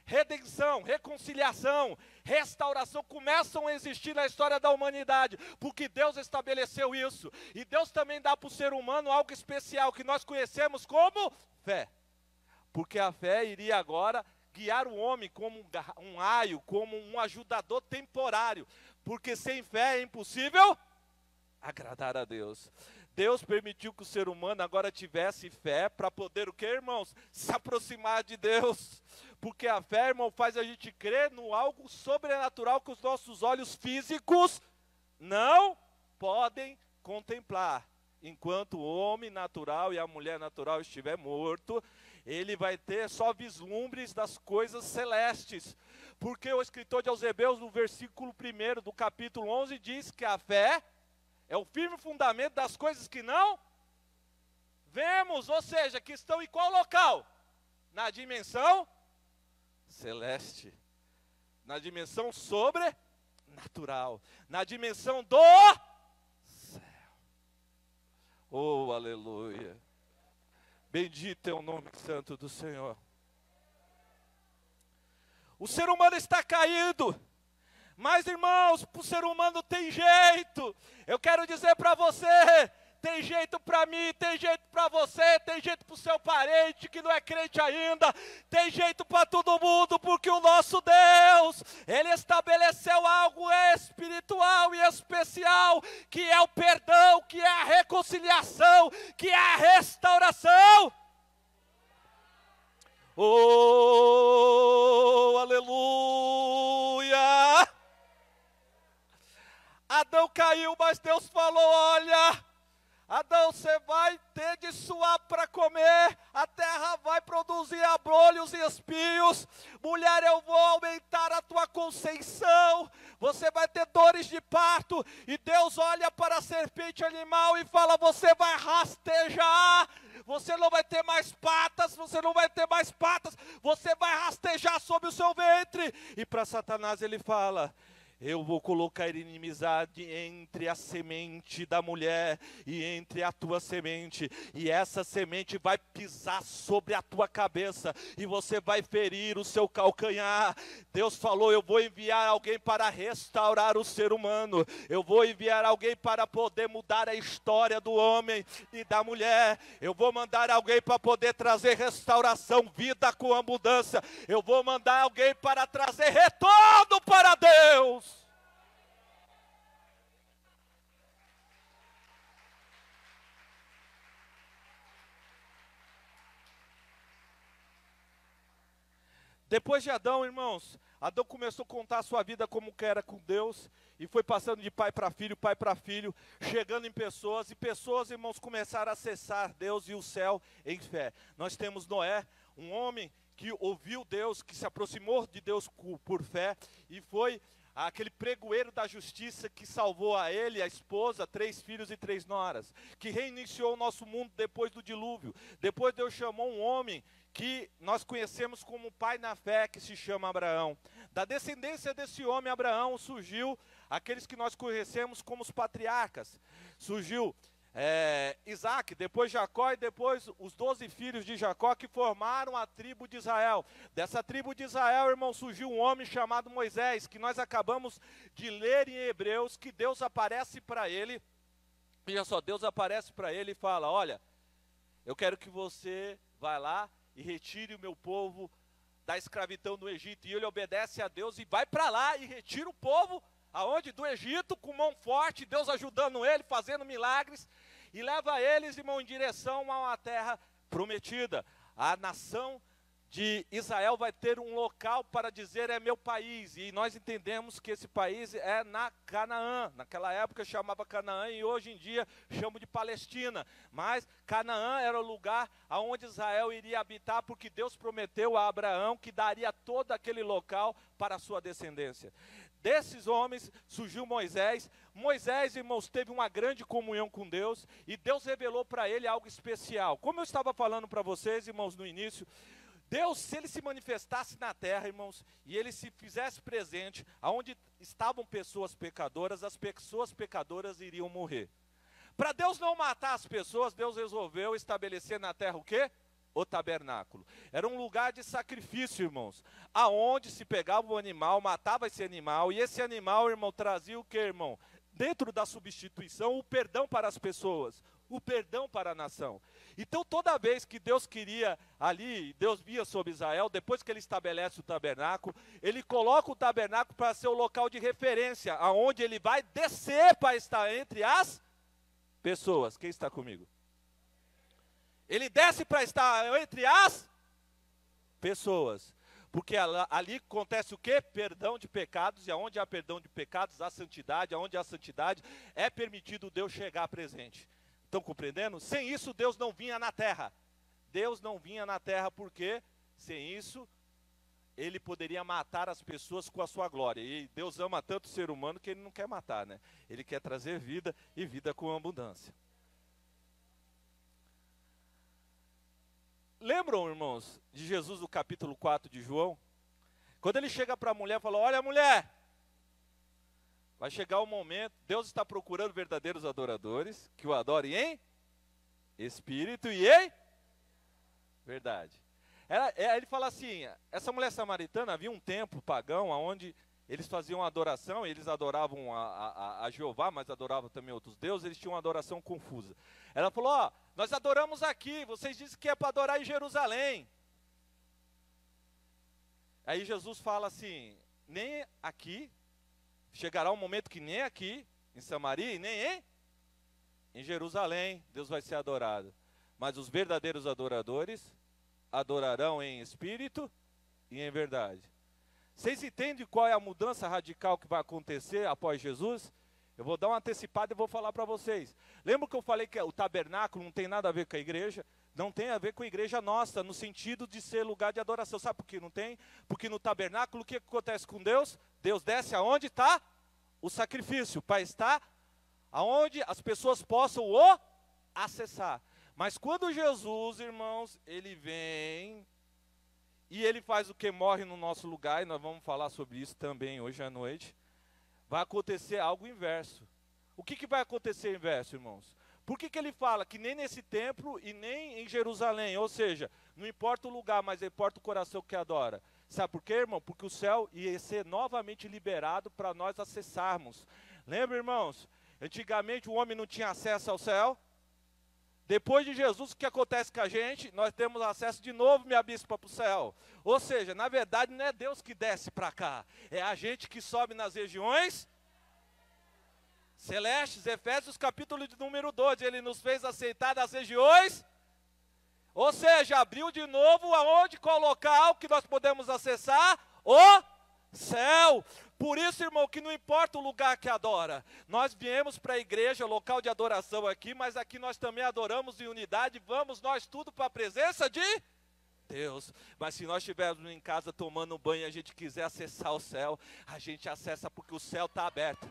Redenção, reconciliação, restauração começam a existir na história da humanidade, porque Deus estabeleceu isso. E Deus também dá para o ser humano algo especial, que nós conhecemos como fé. Porque a fé iria agora guiar o homem como um aio, como um ajudador temporário. Porque sem fé é impossível agradar a Deus. Deus permitiu que o ser humano agora tivesse fé para poder o que, irmãos? Se aproximar de Deus. Porque a fé, irmão, faz a gente crer no algo sobrenatural que os nossos olhos físicos não podem contemplar. Enquanto o homem natural e a mulher natural estiver morto, ele vai ter só vislumbres das coisas celestes. Porque o escritor de aos Hebreus, no versículo 1 do capítulo 11, diz que a fé é o firme fundamento das coisas que não vemos, ou seja, que estão em qual local? Na dimensão celeste, na dimensão sobrenatural, na dimensão do céu. Oh, aleluia. Bendito é o nome santo do Senhor. O ser humano está caído. Mas, irmãos, para o ser humano tem jeito. Eu quero dizer para você, tem jeito para mim, tem jeito para você, tem jeito para o seu parente que não é crente ainda, tem jeito para todo mundo, porque o nosso Deus, Ele estabeleceu algo espiritual e especial, que é o perdão, que é a reconciliação, que é a restauração. Oh, aleluia! Adão caiu, mas Deus falou, olha, Adão, você vai ter de suar para comer, a terra vai produzir abrolhos e espinhos, mulher, eu vou aumentar a tua conceição, você vai ter dores de parto, e Deus olha para a serpente animal e fala, você vai rastejar, você não vai ter mais patas, você não vai ter mais patas, você vai rastejar sobre o seu ventre. E para Satanás ele fala, eu vou colocar inimizade entre a semente da mulher e entre a tua semente. E essa semente vai pisar sobre a tua cabeça. E você vai ferir o seu calcanhar. Deus falou, eu vou enviar alguém para restaurar o ser humano. Eu vou enviar alguém para poder mudar a história do homem e da mulher. Eu vou mandar alguém para poder trazer restauração, vida com abundância. Eu vou mandar alguém para trazer retorno para Deus. Depois de Adão, irmãos, Adão começou a contar a sua vida como que era com Deus, e foi passando de pai para filho, chegando em pessoas, e pessoas, irmãos, começaram a acessar Deus e o céu em fé. Nós temos Noé, um homem que ouviu Deus, que se aproximou de Deus por fé, e foi aquele pregoeiro da justiça que salvou a ele, a esposa, 3 filhos e 3 noras, que reiniciou o nosso mundo depois do dilúvio. Depois Deus chamou um homem que nós conhecemos como pai na fé, que se chama Abraão. Da descendência desse homem, Abraão, surgiu aqueles que nós conhecemos como os patriarcas. Surgiu Isaac, depois Jacó e depois os 12 filhos de Jacó que formaram a tribo de Israel. Dessa tribo de Israel, irmão, surgiu um homem chamado Moisés, que nós acabamos de ler em Hebreus, que Deus aparece para ele. Veja só, Deus aparece para ele e fala: olha, eu quero que você vá lá e retire o meu povo da escravidão do Egito. E ele obedece a Deus e vai para lá e retira o povo, aonde? Do Egito, com mão forte, Deus ajudando ele, fazendo milagres, e leva eles, irmão, em direção a uma terra prometida. A nação de Israel vai ter um local para dizer: é meu país, e nós entendemos que esse país é na Canaã. Naquela época chamava Canaã e hoje em dia chama de Palestina, mas Canaã era o lugar aonde Israel iria habitar, porque Deus prometeu a Abraão que daria todo aquele local para a sua descendência. Desses homens surgiu Moisés. Moisés, irmãos, teve uma grande comunhão com Deus, e Deus revelou para ele algo especial. Como eu estava falando para vocês, irmãos, no início, Deus, se ele se manifestasse na terra, irmãos, e ele se fizesse presente aonde estavam pessoas pecadoras, as pessoas pecadoras iriam morrer. Para Deus não matar as pessoas, Deus resolveu estabelecer na terra o quê? O tabernáculo. Era um lugar de sacrifício, irmãos, aonde se pegava um animal, matava esse animal, e esse animal, irmão, trazia o quê, irmão? Dentro da substituição, o perdão para as pessoas, o perdão para a nação. Então, toda vez que Deus queria ali, Deus via sobre Israel, depois que ele estabelece o tabernáculo, ele coloca o tabernáculo para ser o local de referência, aonde ele vai descer para estar entre as pessoas. Quem está comigo? Ele desce para estar entre as pessoas, porque ali acontece o quê? Perdão de pecados, e aonde há perdão de pecados, há santidade, aonde há santidade, é permitido Deus chegar presente. Estão compreendendo? Sem isso Deus não vinha na terra. Deus não vinha na terra porque, sem isso, ele poderia matar as pessoas com a sua glória. E Deus ama tanto o ser humano que ele não quer matar, né? Ele quer trazer vida, e vida com abundância. Lembram, irmãos, de Jesus no capítulo 4 de João? Quando ele chega para a mulher e fala: olha, mulher, vai chegar o momento, Deus está procurando verdadeiros adoradores, que o adorem em espírito e em verdade. Ele fala assim, essa mulher samaritana, havia um templo pagão, onde eles faziam adoração, eles adoravam a Jeová, mas adoravam também outros deuses, eles tinham uma adoração confusa. Ela falou: ó, nós adoramos aqui, vocês dizem que é para adorar em Jerusalém. Aí Jesus fala assim: nem aqui, chegará um momento que nem aqui, em Samaria, e nem em Jerusalém, Deus vai ser adorado. Mas os verdadeiros adoradores adorarão em espírito e em verdade. Vocês entendem qual é a mudança radical que vai acontecer após Jesus? Eu vou dar uma antecipada e vou falar para vocês. Lembra que eu falei que o tabernáculo não tem nada a ver com a igreja? Não tem a ver com a igreja nossa, no sentido de ser lugar de adoração. Sabe por que não tem? Porque no tabernáculo, o que acontece com Deus? Deus desce aonde está o sacrifício, para estar aonde as pessoas possam o acessar. Mas quando Jesus, irmãos, ele vem e ele faz o que? Morre no nosso lugar, e nós vamos falar sobre isso também hoje à noite. Vai acontecer algo inverso. O que vai acontecer inverso, irmãos? Por que ele fala que nem nesse templo e nem em Jerusalém? Ou seja, não importa o lugar, mas importa o coração que adora. Sabe por quê, irmão? Porque o céu ia ser novamente liberado para nós acessarmos. Lembra, irmãos? Antigamente o homem não tinha acesso ao céu. Depois de Jesus, o que acontece com a gente? Nós temos acesso de novo, minha bispa, para o céu. Ou seja, na verdade não é Deus que desce para cá, é a gente que sobe nas regiões celestes. Efésios capítulo de número 12, ele nos fez aceitar das regiões. Ou seja, abriu de novo aonde colocar o que nós podemos acessar? O céu. Por isso, irmão, que não importa o lugar que adora. Nós viemos para a igreja, local de adoração aqui, mas aqui nós também adoramos em unidade. Vamos nós tudo para a presença de Deus. Mas se nós estivermos em casa tomando banho e a gente quiser acessar o céu, a gente acessa porque o céu está aberto.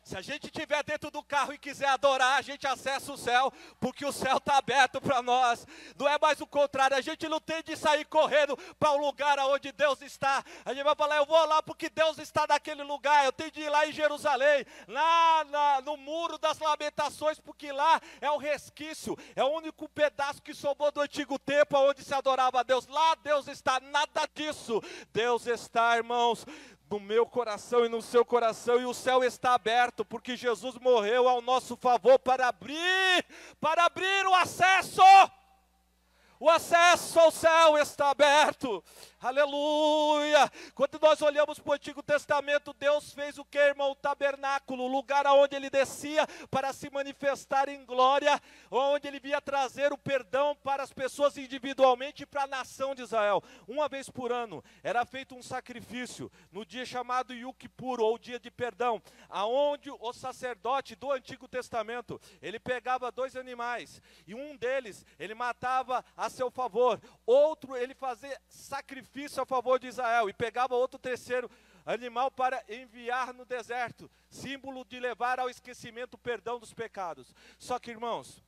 Se a gente estiver dentro do carro e quiser adorar, a gente acessa o céu, porque o céu está aberto para nós. Não é mais o contrário, a gente não tem de sair correndo para o lugar onde Deus está. A gente vai falar, eu vou lá porque Deus está naquele lugar. Eu tenho de ir lá em Jerusalém, lá no muro das lamentações, porque lá é o resquício, é o único pedaço que sobrou do antigo tempo, onde se adorava a Deus. Lá Deus está, nada disso. Deus está, irmãos, no meu coração e no seu coração, e o céu está aberto, porque Jesus morreu ao nosso favor para abrir o acesso. O acesso ao céu está aberto, aleluia. Quando nós olhamos para o Antigo Testamento, Deus fez o que, irmão? O tabernáculo, o lugar aonde Ele descia para se manifestar em glória, onde Ele via trazer o perdão para as pessoas individualmente e para a nação de Israel. Uma vez por ano, era feito um sacrifício, no dia chamado Yom Kippur, ou dia de perdão, aonde o sacerdote do Antigo Testamento, ele pegava 2 animais, e um deles, ele matava a seu favor, outro ele fazia sacrifício a favor de Israel, e pegava outro terceiro animal para enviar no deserto, símbolo de levar ao esquecimento o perdão dos pecados. Só que, irmãos,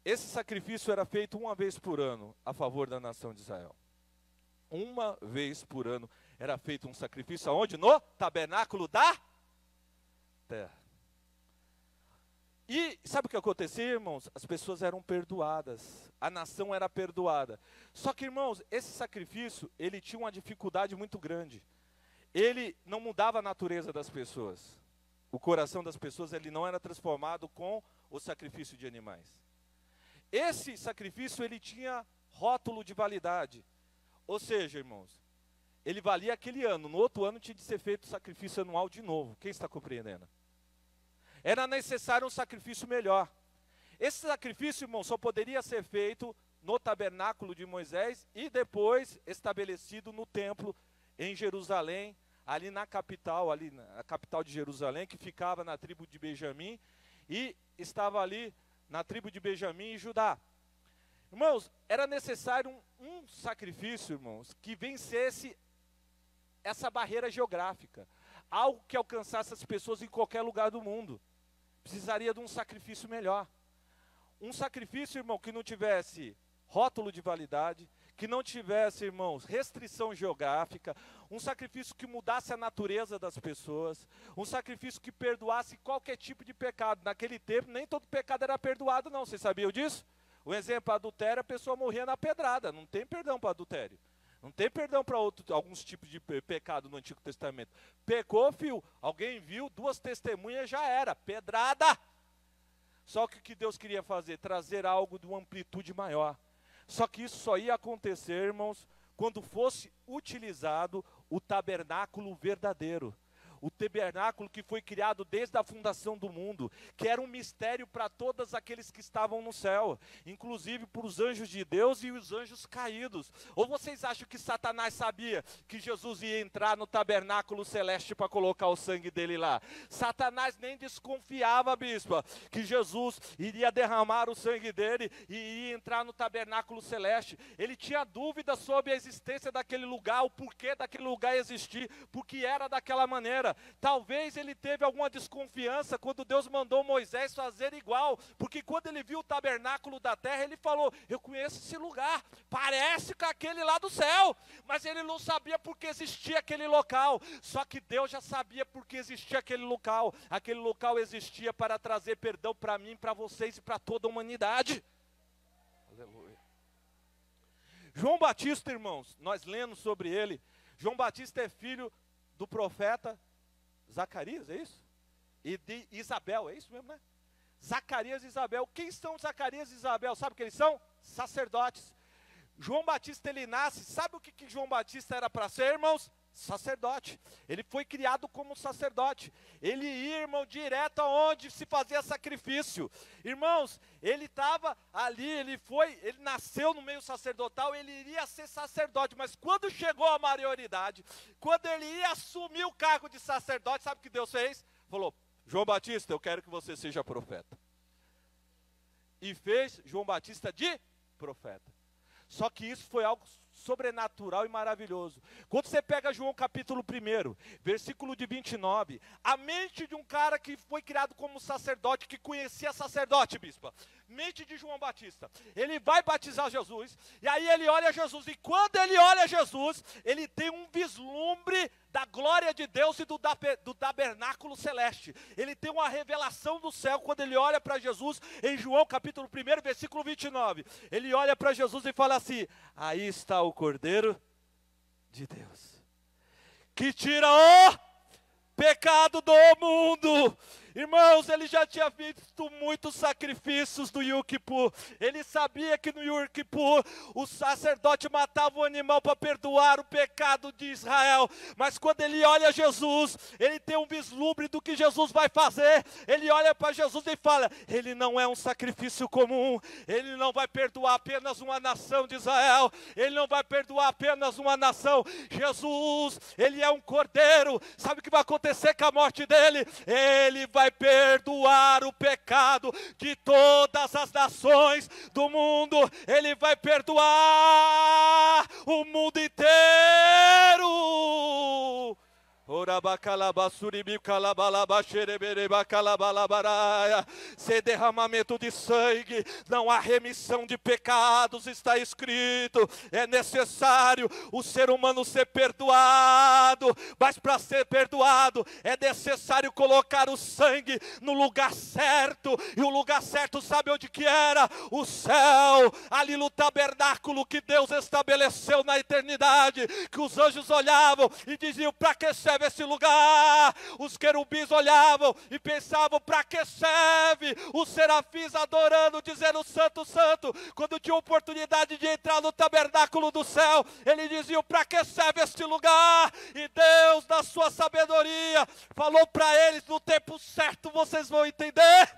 esse sacrifício era feito uma vez por ano a favor da nação de Israel. Uma vez por ano era feito um sacrifício aonde? No tabernáculo da terra. E sabe o que acontecia, irmãos? As pessoas eram perdoadas, a nação era perdoada. Só que, irmãos, esse sacrifício, ele tinha uma dificuldade muito grande. Ele não mudava a natureza das pessoas. O coração das pessoas, ele não era transformado com o sacrifício de animais. Esse sacrifício, ele tinha rótulo de validade. Ou seja, irmãos, ele valia aquele ano. No outro ano tinha de ser feito o sacrifício anual de novo. Quem está compreendendo? Era necessário um sacrifício melhor. Esse sacrifício, irmão, só poderia ser feito no tabernáculo de Moisés e depois estabelecido no templo em Jerusalém, ali na capital de Jerusalém, que ficava na tribo de Benjamim, e estava ali na tribo de Benjamim e Judá. Irmãos, era necessário um sacrifício, irmãos, que vencesse essa barreira geográfica, algo que alcançasse as pessoas em qualquer lugar do mundo. Precisaria de um sacrifício melhor. Um sacrifício, irmão, que não tivesse rótulo de validade, que não tivesse, irmãos, restrição geográfica, um sacrifício que mudasse a natureza das pessoas, um sacrifício que perdoasse qualquer tipo de pecado. Naquele tempo, nem todo pecado era perdoado, não. Vocês sabiam disso? O exemplo, adultério, a pessoa morria na pedrada. Não tem perdão para adultério. Não tem perdão para alguns tipos de pecado no Antigo Testamento. Pecou, filho, alguém viu, 2 testemunhas, já era, pedrada. Só que o que Deus queria fazer? Trazer algo de uma amplitude maior. Só que isso só ia acontecer, irmãos, quando fosse utilizado o tabernáculo verdadeiro. O tabernáculo que foi criado desde a fundação do mundo, que era um mistério para todos aqueles que estavam no céu, inclusive para os anjos de Deus e os anjos caídos. Ou vocês acham que Satanás sabia que Jesus ia entrar no tabernáculo celeste para colocar o sangue dele lá? Satanás nem desconfiava, bispo, que Jesus iria derramar o sangue dele e iria entrar no tabernáculo celeste. Ele tinha dúvidas sobre a existência daquele lugar, o porquê daquele lugar existir, porque era daquela maneira. Talvez ele teve alguma desconfiança quando Deus mandou Moisés fazer igual, porque quando ele viu o tabernáculo da terra, ele falou, eu conheço esse lugar, parece com aquele lá do céu, mas ele não sabia porque existia aquele local. Só que Deus já sabia porque existia aquele local existia para trazer perdão para mim, para vocês e para toda a humanidade. Aleluia. João Batista, irmãos, nós lemos sobre ele. João Batista é filho do profeta Zacarias, é isso? E de Isabel, é isso mesmo, né? Zacarias e Isabel. Quem são Zacarias e Isabel? Sabe o que eles são? Sacerdotes. João Batista, ele nasce, sabe o que João Batista era para ser, irmãos? sacerdote. Ele foi criado como sacerdote. Ele ia, irmão, direto aonde se fazia sacrifício. Irmãos, ele estava ali, ele nasceu no meio sacerdotal, ele iria ser sacerdote, mas quando chegou a maioridade, quando ele ia assumir o cargo de sacerdote, sabe o que Deus fez? Falou: João Batista, eu quero que você seja profeta. E fez João Batista de profeta. Só que isso foi algo sobrenatural e maravilhoso. Quando você pega João capítulo 1, versículo de 29, a mente de um cara que foi criado como sacerdote, que conhecia sacerdote, bispa, mente de João Batista, ele vai batizar Jesus, e aí ele olha Jesus, e quando ele olha Jesus, ele tem um vislumbre da glória de Deus e do tabernáculo celeste. Ele tem uma revelação do céu quando ele olha para Jesus, em João capítulo 1, versículo 29. Ele olha para Jesus e fala assim: aí está o Cordeiro de Deus, que tira o pecado do mundo. Irmãos, ele já tinha visto muitos sacrifícios do Yom Kippur. Ele sabia que no Yom Kippur o sacerdote matava o animal para perdoar o pecado de Israel. Mas quando ele olha Jesus, ele tem um vislumbre do que Jesus vai fazer. Ele olha para Jesus e fala: ele não é um sacrifício comum. Ele não vai perdoar apenas uma nação de Israel. Ele não vai perdoar apenas uma nação. Jesus, ele é um cordeiro. Sabe o que vai acontecer com a morte dele? Ele vai perdoar o pecado de todas as nações do mundo. Ele vai perdoar o mundo inteiro. Sem derramamento de sangue não há remissão de pecados, está escrito. É necessário o ser humano ser perdoado, mas para ser perdoado é necessário colocar o sangue no lugar certo. E o lugar certo, sabe onde que era? O céu, ali no tabernáculo que Deus estabeleceu na eternidade, que os anjos olhavam e diziam: para que serve esse lugar? Os querubins olhavam e pensavam: para que serve? Os serafins adorando, dizendo: santo, santo. Quando tinha oportunidade de entrar no tabernáculo do céu, eles diziam: para que serve este lugar? E Deus, na sua sabedoria, falou para eles: no tempo certo vocês vão entender.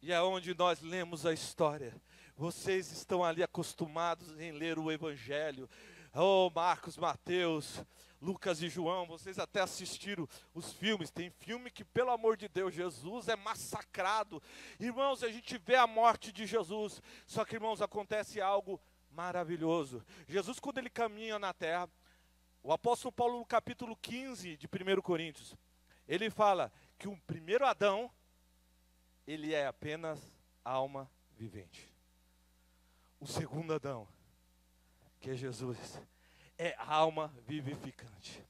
E é onde nós lemos a história. Vocês estão ali acostumados em ler o Evangelho. Oh, Marcos, Mateus, Lucas e João, vocês até assistiram os filmes. Tem filme que, pelo amor de Deus, Jesus é massacrado. Irmãos, a gente vê a morte de Jesus. Só que, irmãos, acontece algo maravilhoso. Jesus, quando ele caminha na terra, o apóstolo Paulo, no capítulo 15 de 1 Coríntios, ele fala que o primeiro Adão, ele é apenas alma vivente. O segundo Adão, que é Jesus, é alma vivificante.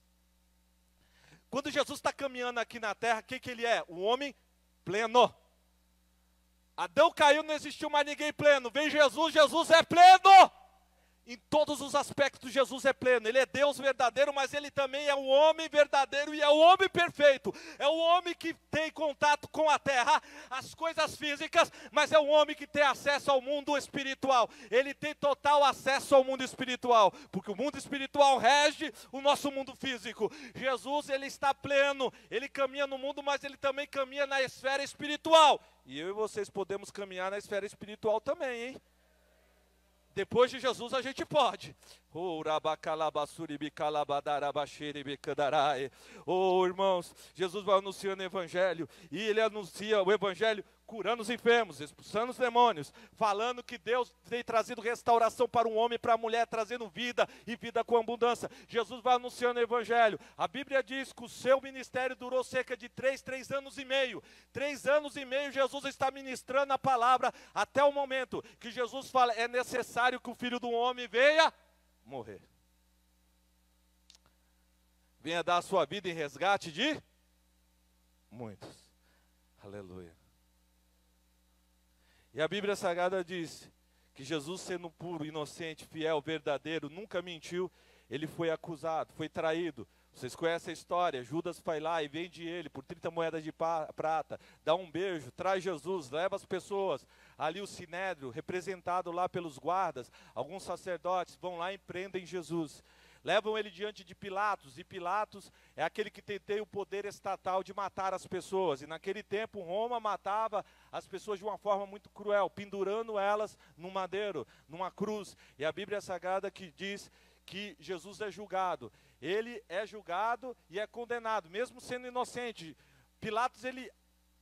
Quando Jesus está caminhando aqui na terra, o que ele é? Um homem pleno. Adão caiu, não existiu mais ninguém pleno. Vem Jesus, Jesus é pleno. Em todos os aspectos Jesus é pleno. Ele é Deus verdadeiro, mas ele também é o homem verdadeiro e é o homem perfeito. É o homem que tem contato com a terra, as coisas físicas, mas é o homem que tem acesso ao mundo espiritual. Ele tem total acesso ao mundo espiritual, porque o mundo espiritual rege o nosso mundo físico. Jesus, ele está pleno, ele caminha no mundo, mas ele também caminha na esfera espiritual. E eu e vocês podemos caminhar na esfera espiritual também, hein? Depois de Jesus a gente pode. Oh, irmãos, Jesus vai anunciando o Evangelho. E ele anuncia o Evangelho curando os enfermos, expulsando os demônios, falando que Deus tem trazido restauração para o homem e para a mulher, trazendo vida e vida com abundância. Jesus vai anunciando o Evangelho. A Bíblia diz que o seu ministério durou cerca de 3 anos e meio. 3 anos e meio Jesus está ministrando a palavra, até o momento que Jesus fala: é necessário que o Filho do Homem venha morrer. Venha dar a sua vida em resgate de muitos. Aleluia. E a Bíblia Sagrada diz que Jesus, sendo puro, inocente, fiel, verdadeiro, nunca mentiu. Ele foi acusado, foi traído, Vocês conhecem a história, Judas vai lá e vende ele por 30 moedas de prata, dá um beijo, traz Jesus, leva as pessoas, ali o sinédrio, representado lá pelos guardas, alguns sacerdotes vão lá e prendem Jesus. Levam ele diante de Pilatos, e Pilatos é aquele que tem o poder estatal de matar as pessoas. E naquele tempo Roma matava as pessoas de uma forma muito cruel, pendurando elas num madeiro, numa cruz. E a Bíblia Sagrada que diz que Jesus é julgado. Ele é julgado e é condenado, mesmo sendo inocente. Pilatos, ele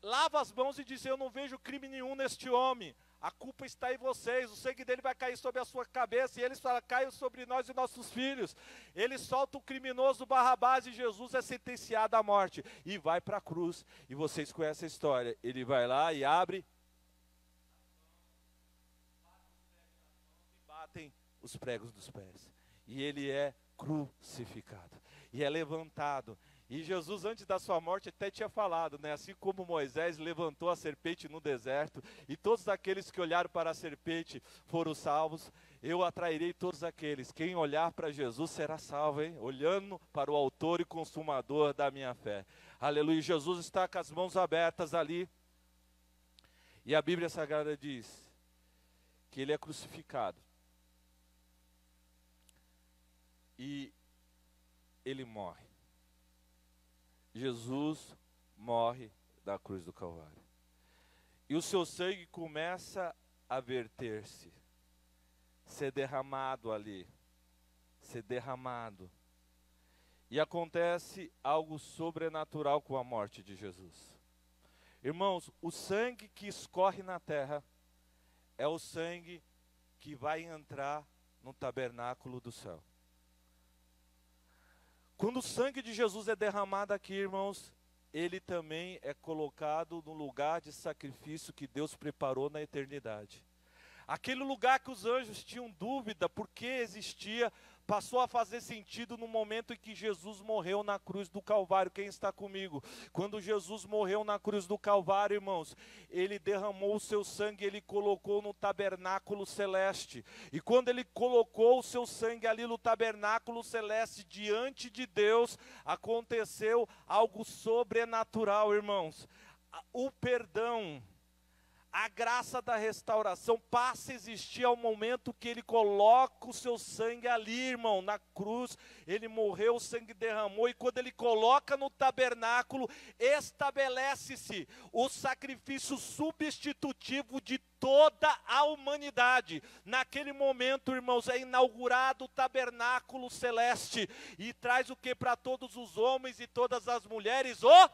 lava as mãos e diz: eu não vejo crime nenhum neste homem. A culpa está em vocês, o sangue dele vai cair sobre a sua cabeça. E eles falam: caiu sobre nós e nossos filhos. Ele solta o criminoso Barrabás e Jesus é sentenciado à morte. E vai para a cruz. E vocês conhecem a história. Ele vai lá e abre. E batem os pregos dos pés. E ele é crucificado. E é levantado. E Jesus, antes da sua morte, até tinha falado, né? Assim como Moisés levantou a serpente no deserto, e todos aqueles que olharam para a serpente foram salvos, eu atrairei todos aqueles. Quem olhar para Jesus será salvo, hein? Olhando para o autor e consumador da minha fé. Aleluia. Jesus está com as mãos abertas ali. E a Bíblia Sagrada diz que ele é crucificado. E ele morre. Jesus morre da cruz do Calvário. E o seu sangue começa a verter-se, ser derramado ali, ser derramado. E acontece algo sobrenatural com a morte de Jesus. Irmãos, o sangue que escorre na terra é o sangue que vai entrar no tabernáculo do céu. Quando o sangue de Jesus é derramado aqui, irmãos, ele também é colocado no lugar de sacrifício que Deus preparou na eternidade. Aquele lugar que os anjos tinham dúvida porque existia, passou a fazer sentido no momento em que Jesus morreu na cruz do Calvário. Quem está comigo? Quando Jesus morreu na cruz do Calvário, irmãos, ele derramou o seu sangue, ele colocou no tabernáculo celeste. E quando ele colocou o seu sangue ali no tabernáculo celeste, diante de Deus, aconteceu algo sobrenatural, irmãos. O perdão, a graça da restauração passa a existir ao momento que ele coloca o seu sangue ali, irmão, na cruz. Ele morreu, o sangue derramou, e quando ele coloca no tabernáculo, estabelece-se o sacrifício substitutivo de toda a humanidade. Naquele momento, irmãos, é inaugurado o tabernáculo celeste, e traz o que para todos os homens e todas as mulheres? O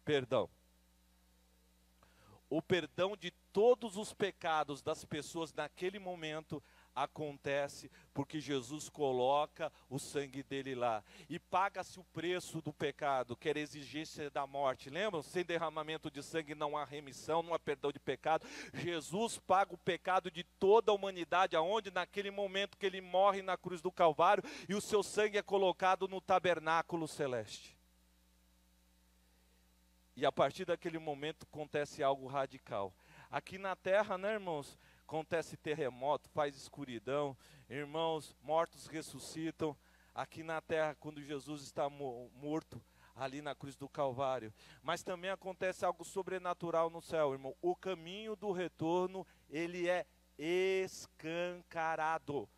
perdão. O perdão de todos os pecados das pessoas naquele momento acontece porque Jesus coloca o sangue dele lá. E paga-se o preço do pecado, que era a exigência da morte. Lembram? Sem derramamento de sangue não há remissão, não há perdão de pecado. Jesus paga o pecado de toda a humanidade, aonde naquele momento que ele morre na cruz do Calvário, e o seu sangue é colocado no tabernáculo celeste. E a partir daquele momento acontece algo radical. Aqui na terra, né, irmãos, acontece terremoto, faz escuridão, irmãos, mortos ressuscitam. Aqui na terra, quando Jesus está morto, ali na cruz do Calvário. Mas também acontece algo sobrenatural no céu, irmão. O caminho do retorno, ele é escancarado.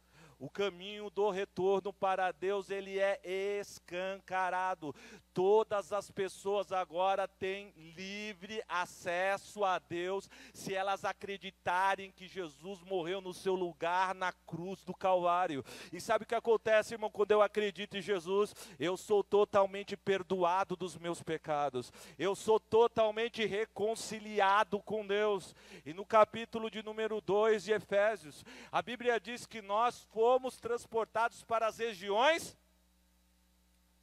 O caminho do retorno para Deus, ele é escancarado. Todas as pessoas agora têm livre acesso a Deus, se elas acreditarem que Jesus morreu no seu lugar na cruz do Calvário. E sabe o que acontece, irmão, quando eu acredito em Jesus? Eu sou totalmente perdoado dos meus pecados. Eu sou totalmente reconciliado com Deus. E no capítulo de número 2 de Efésios, a Bíblia diz que nós fomos transportados para as regiões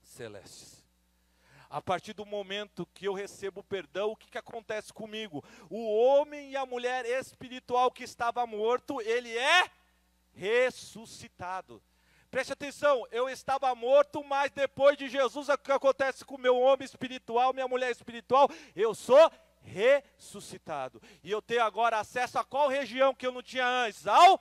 celestes. A partir do momento que eu recebo perdão, o que acontece comigo? O homem e a mulher espiritual que estava morto, ele é ressuscitado. Preste atenção, eu estava morto, mas depois de Jesus, o que acontece com o meu homem espiritual, minha mulher espiritual? Eu sou ressuscitado. E eu tenho agora acesso a qual região que eu não tinha antes? Ao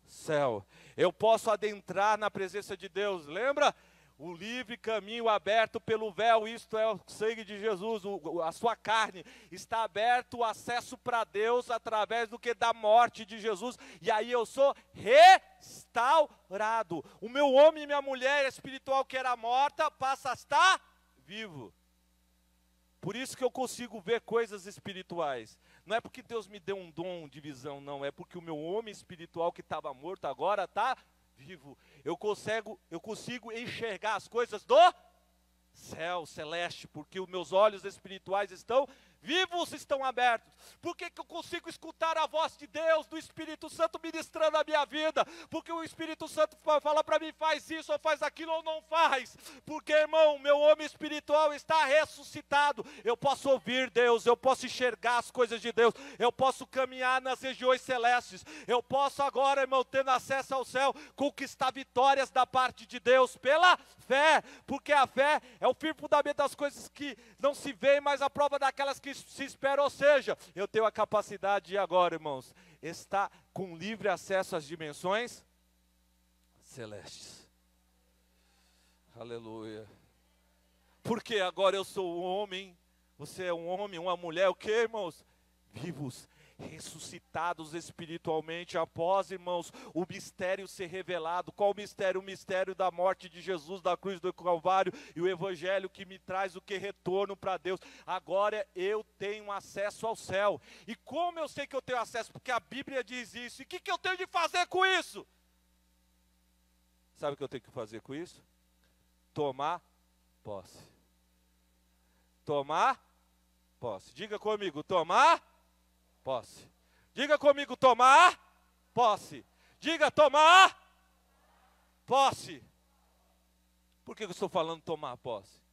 céu. Eu posso adentrar na presença de Deus, lembra? o livre caminho aberto pelo véu, isto é o sangue de Jesus, a sua carne, está aberto o acesso para Deus através do que? Da morte de Jesus, e aí eu sou restaurado. O meu homem e minha mulher espiritual que era morta, passa a estar vivo. Por isso que eu consigo ver coisas espirituais. Não é porque Deus me deu um dom de visão, não, é porque o meu homem espiritual que estava morto agora está vivo. Eu consigo enxergar as coisas do céu celeste, porque os meus olhos espirituais estão vivos, estão abertos. Por que eu consigo escutar a voz de Deus, do Espírito Santo ministrando a minha vida? Porque o Espírito Santo fala para mim, faz isso, ou faz aquilo, ou não faz. Porque, irmão, meu homem espiritual está ressuscitado. Eu posso ouvir Deus, eu posso enxergar as coisas de Deus, eu posso caminhar nas regiões celestes, eu posso agora, irmão, tendo acesso ao céu, conquistar vitórias da parte de Deus, pela fé. Porque a fé é o firme fundamento das coisas que não se veem, mas a prova daquelas que se esperam. Ou seja, eu tenho a capacidade de agora, irmãos, estar com livre acesso às dimensões celestes. Aleluia. Porque agora eu sou um homem, você é um homem, uma mulher, o que, irmãos? Vivos, ressuscitados espiritualmente, após, irmãos, o mistério ser revelado. Qual o mistério? O mistério da morte de Jesus, da cruz do Calvário, e o evangelho que me traz o que? Retorno para Deus. Agora eu tenho acesso ao céu. E como eu sei que eu tenho acesso? Porque a Bíblia diz isso. E o que eu tenho de fazer com isso? Sabe o que eu tenho que fazer com isso? Tomar posse. Tomar posse. Diga comigo, tomar posse. Diga comigo, tomar posse. Diga, tomar posse. Por que eu estou falando tomar posse?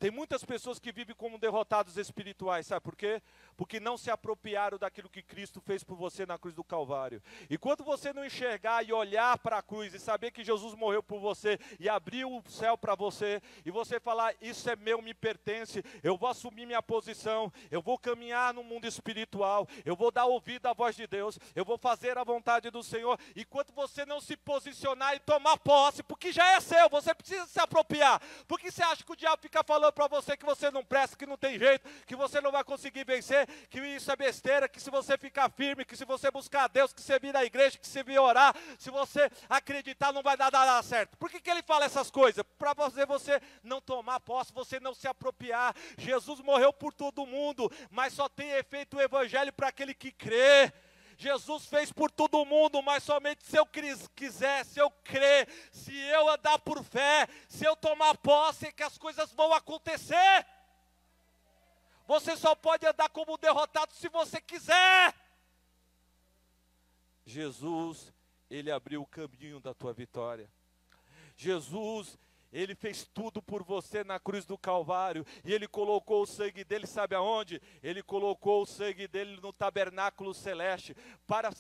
Tem muitas pessoas que vivem como derrotados espirituais, sabe por quê? Porque não se apropriaram daquilo que Cristo fez por você na cruz do Calvário. E quando você não enxergar e olhar para a cruz e saber que Jesus morreu por você e abriu o céu para você, e você falar, isso é meu, me pertence, eu vou assumir minha posição, eu vou caminhar no mundo espiritual, eu vou dar ouvido à voz de Deus, eu vou fazer a vontade do Senhor. E quando você não se posicionar e tomar posse, porque já é seu, você precisa se apropriar. Porque você acha que o diabo fica falando para você que você não presta, que não tem jeito, que você não vai conseguir vencer, que isso é besteira, que se você ficar firme, que se você buscar a Deus, que você vir à igreja, que você vir orar, se você acreditar, não vai dar nada certo. Por que ele fala essas coisas? Para você não tomar posse, você não se apropriar. Jesus morreu por todo mundo, mas só tem efeito o evangelho para aquele que crê. Jesus fez por todo mundo, mas somente se eu quiser, se eu crer, se eu andar por fé, se eu tomar posse, é que as coisas vão acontecer. Você só pode andar como derrotado se você quiser. Jesus, ele abriu o caminho da tua vitória. Jesus, ele fez tudo por você na cruz do Calvário, e ele colocou o sangue dele, sabe aonde? Ele colocou o sangue dele no tabernáculo celeste, para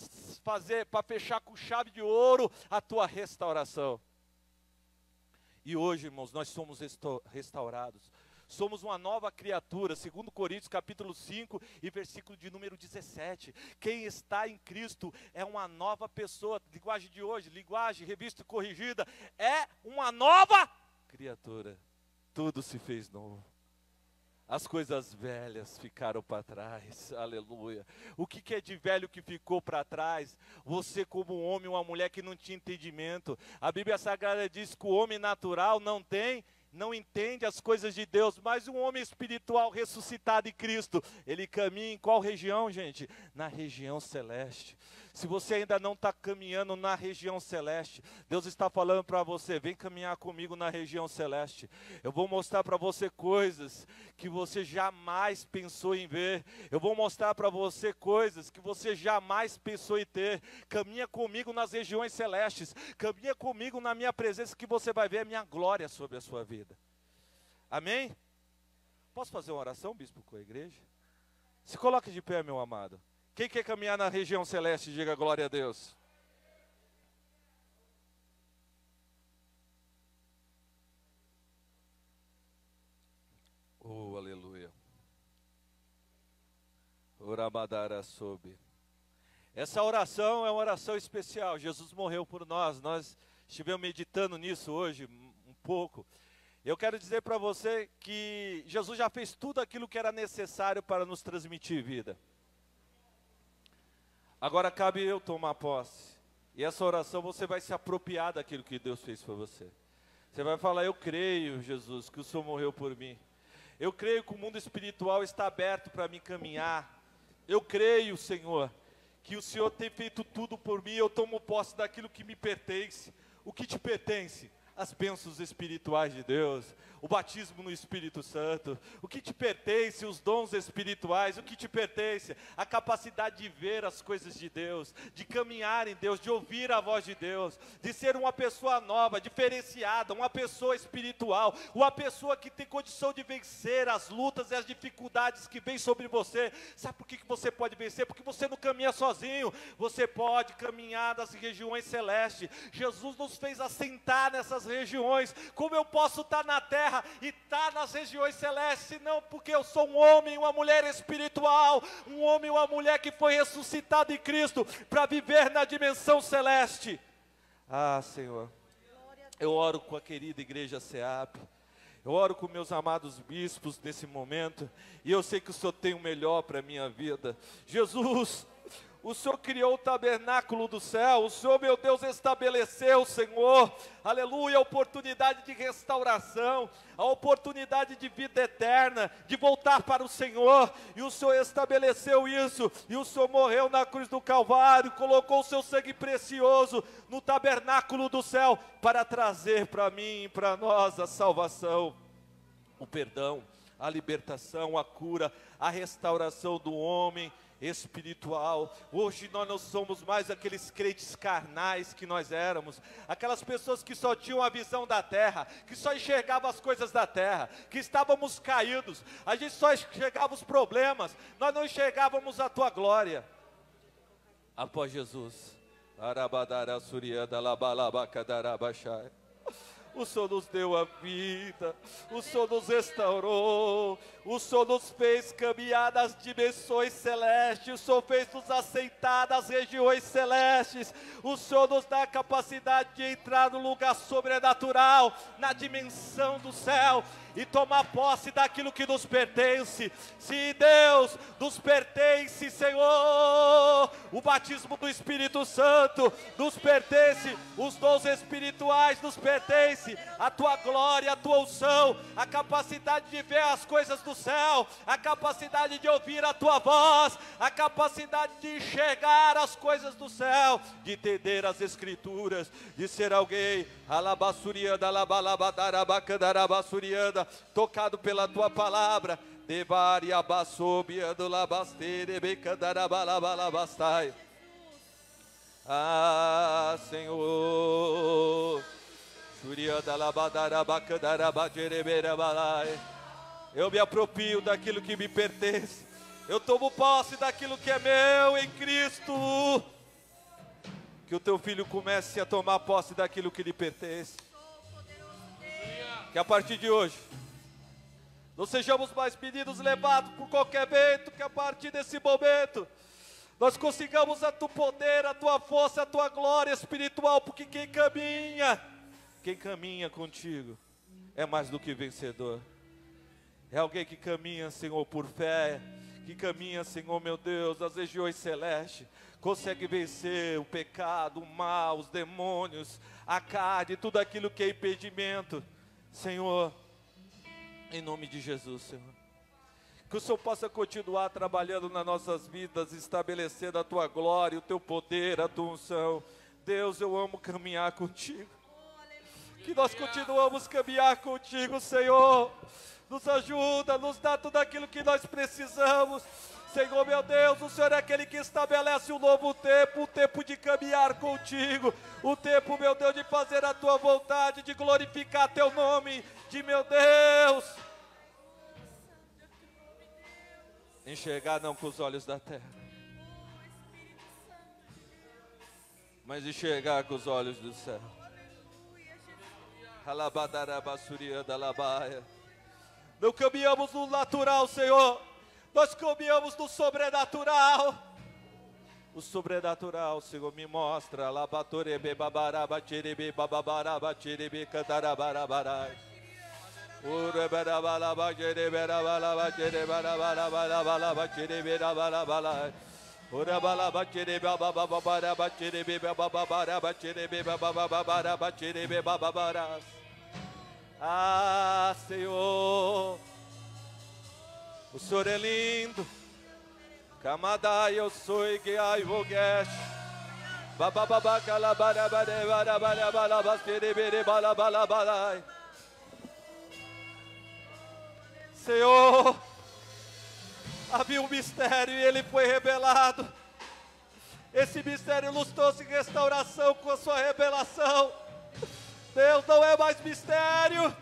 fechar com chave de ouro a tua restauração. E hoje, irmãos, nós somos restaurados. Somos uma nova criatura, segundo Coríntios capítulo 5 e versículo de número 17. Quem está em Cristo é uma nova pessoa. Linguagem de hoje, linguagem revista e corrigida, é uma nova criatura. Tudo se fez novo. As coisas velhas ficaram para trás, aleluia. O que é de velho que ficou para trás? Você como um homem, uma mulher que não tinha entendimento. A Bíblia Sagrada diz que o homem natural não entende as coisas de Deus, mas um homem espiritual ressuscitado em Cristo, ele caminha em qual região, gente? Na região celeste. Se você ainda não está caminhando na região celeste, Deus está falando para você, vem caminhar comigo na região celeste. Eu vou mostrar para você coisas que você jamais pensou em ver. Eu vou mostrar para você coisas que você jamais pensou em ter. Caminha comigo nas regiões celestes. Caminha comigo na minha presença, que você vai ver a minha glória sobre a sua vida. Amém? Posso fazer uma oração, bispo, com a igreja? Se coloque de pé, meu amado. Quem quer caminhar na região celeste, diga glória a Deus. Oh, aleluia. Orabadara soube. Essa oração é uma oração especial. Jesus morreu por nós. Nós estivemos meditando nisso hoje um pouco. Eu quero dizer para você que Jesus já fez tudo aquilo que era necessário para nos transmitir vida. Agora cabe eu tomar posse. E essa oração você vai se apropriar daquilo que Deus fez por você. Você vai falar: eu creio, Jesus, que o Senhor morreu por mim. Eu creio que o mundo espiritual está aberto para me caminhar. Eu creio, Senhor, que o Senhor tem feito tudo por mim. Eu tomo posse daquilo que me pertence. O que te pertence? As bênçãos espirituais de Deus, o batismo no Espírito Santo, o que te pertence, os dons espirituais, o que te pertence, a capacidade de ver as coisas de Deus, de caminhar em Deus, de ouvir a voz de Deus, de ser uma pessoa nova, diferenciada, uma pessoa espiritual, uma pessoa que tem condição de vencer as lutas e as dificuldades que vêm sobre você. Sabe por que você pode vencer? Porque você não caminha sozinho, você pode caminhar nas regiões celestes. Jesus nos fez assentar nessas regiões. Como eu posso estar na terra e estar nas regiões celestes? Não, porque eu sou um homem, uma mulher espiritual, um homem, uma mulher que foi ressuscitado em Cristo para viver na dimensão celeste. Ah, Senhor, eu oro com a querida igreja SEAP, eu oro com meus amados bispos nesse momento, e eu sei que o Senhor tem o melhor para a minha vida. Jesus, o Senhor criou o tabernáculo do céu, o Senhor, meu Deus, estabeleceu, Senhor, aleluia, a oportunidade de restauração, a oportunidade de vida eterna, de voltar para o Senhor, e o Senhor estabeleceu isso, e o Senhor morreu na cruz do Calvário, colocou o seu sangue precioso no tabernáculo do céu, para trazer para mim e para nós a salvação, o perdão, a libertação, a cura, a restauração do homem espiritual. Hoje nós não somos mais aqueles crentes carnais que nós éramos, aquelas pessoas que só tinham a visão da terra, que só enxergavam as coisas da terra, que estávamos caídos, a gente só enxergava os problemas, nós não enxergávamos a tua glória. Após Jesus, o Senhor nos deu a vida, o Senhor nos restaurou, o Senhor nos fez caminhar nas dimensões celestes, o Senhor fez nos aceitar nas regiões celestes, o Senhor nos dá a capacidade de entrar no lugar sobrenatural, na dimensão do céu, e tomar posse daquilo que nos pertence. Se Deus nos pertence, Senhor, o batismo do Espírito Santo nos pertence, os dons espirituais nos pertence, a tua glória, a tua unção, a capacidade de ver as coisas do céu, a capacidade de ouvir a tua voz, a capacidade de enxergar as coisas do céu, de entender as escrituras, de ser alguém tocado pela tua palavra. Ah, Senhor, eu me aproprio daquilo que me pertence, eu tomo posse daquilo que é meu em Cristo. Que o teu filho comece a tomar posse daquilo que lhe pertence. Que a partir de hoje não sejamos mais meninos levados por qualquer vento, que a partir desse momento nós consigamos a tu poder, a tua força, a tua glória espiritual, porque quem caminha contigo é mais do que vencedor. É alguém que caminha, Senhor, por fé, que caminha, Senhor, meu Deus, nas regiões celestes, consegue vencer o pecado, o mal, os demônios, a carne, tudo aquilo que é impedimento. Senhor, em nome de Jesus, Senhor, que o Senhor possa continuar trabalhando nas nossas vidas, estabelecendo a tua glória, o teu poder, a tua unção. Deus, eu amo caminhar contigo, que nós continuamos caminhar contigo, Senhor. Nos ajuda, nos dá tudo aquilo que nós precisamos. Senhor, meu Deus, o Senhor é aquele que estabelece um novo tempo, um tempo de caminhar contigo, um tempo, meu Deus, de fazer a tua vontade, de glorificar teu nome, de, meu Deus, enxergar não com os olhos da terra, mas enxergar com os olhos do céu. Não caminhamos no natural, Senhor, nós caminhamos no sobrenatural. O sobrenatural, Senhor, me mostra. Ah, Senhor, o Senhor é lindo. Kamadai, eu sou Igai Vogesh. Senhor, havia um mistério e ele foi revelado. Esse mistério nos trouxe restauração com a sua revelação. Deus não é mais mistério.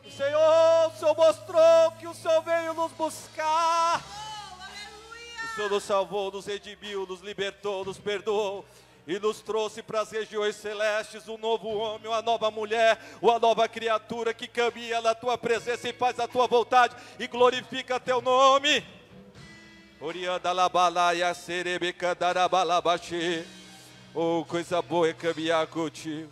O Senhor mostrou que o Senhor veio nos buscar. O Senhor nos salvou, nos redimiu, nos libertou, nos perdoou e nos trouxe para as regiões celestes um novo homem, uma nova mulher, uma nova criatura que caminha na tua presença e faz a tua vontade e glorifica teu nome. Oh, coisa boa é caminhar contigo.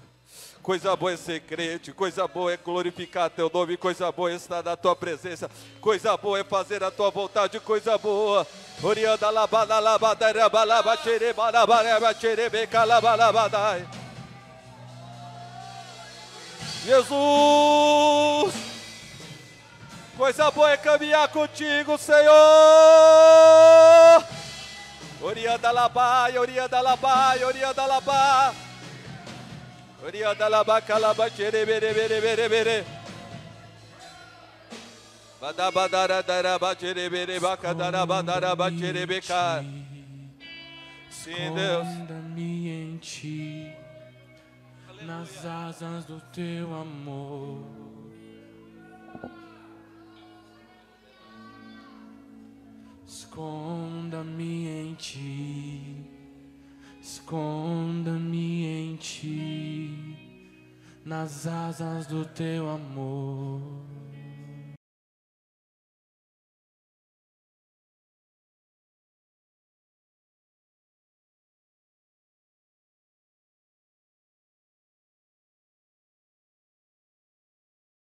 Coisa boa é ser crente, coisa boa é glorificar teu nome, coisa boa é estar na tua presença, coisa boa é fazer a tua vontade, coisa boa. Jesus, coisa boa é caminhar contigo, Senhor. Orianda labai, orianda labai, orianda labai. Orianda labai, calaba, chere, bere, bere, bere, bere. Badabadara, daraba, chere, bere, bacadara, badara, chere, becar. Sim, Deus. Esconda-me em ti, nas asas do teu amor. Esconda-me em ti, esconda-me em ti, nas asas do teu amor.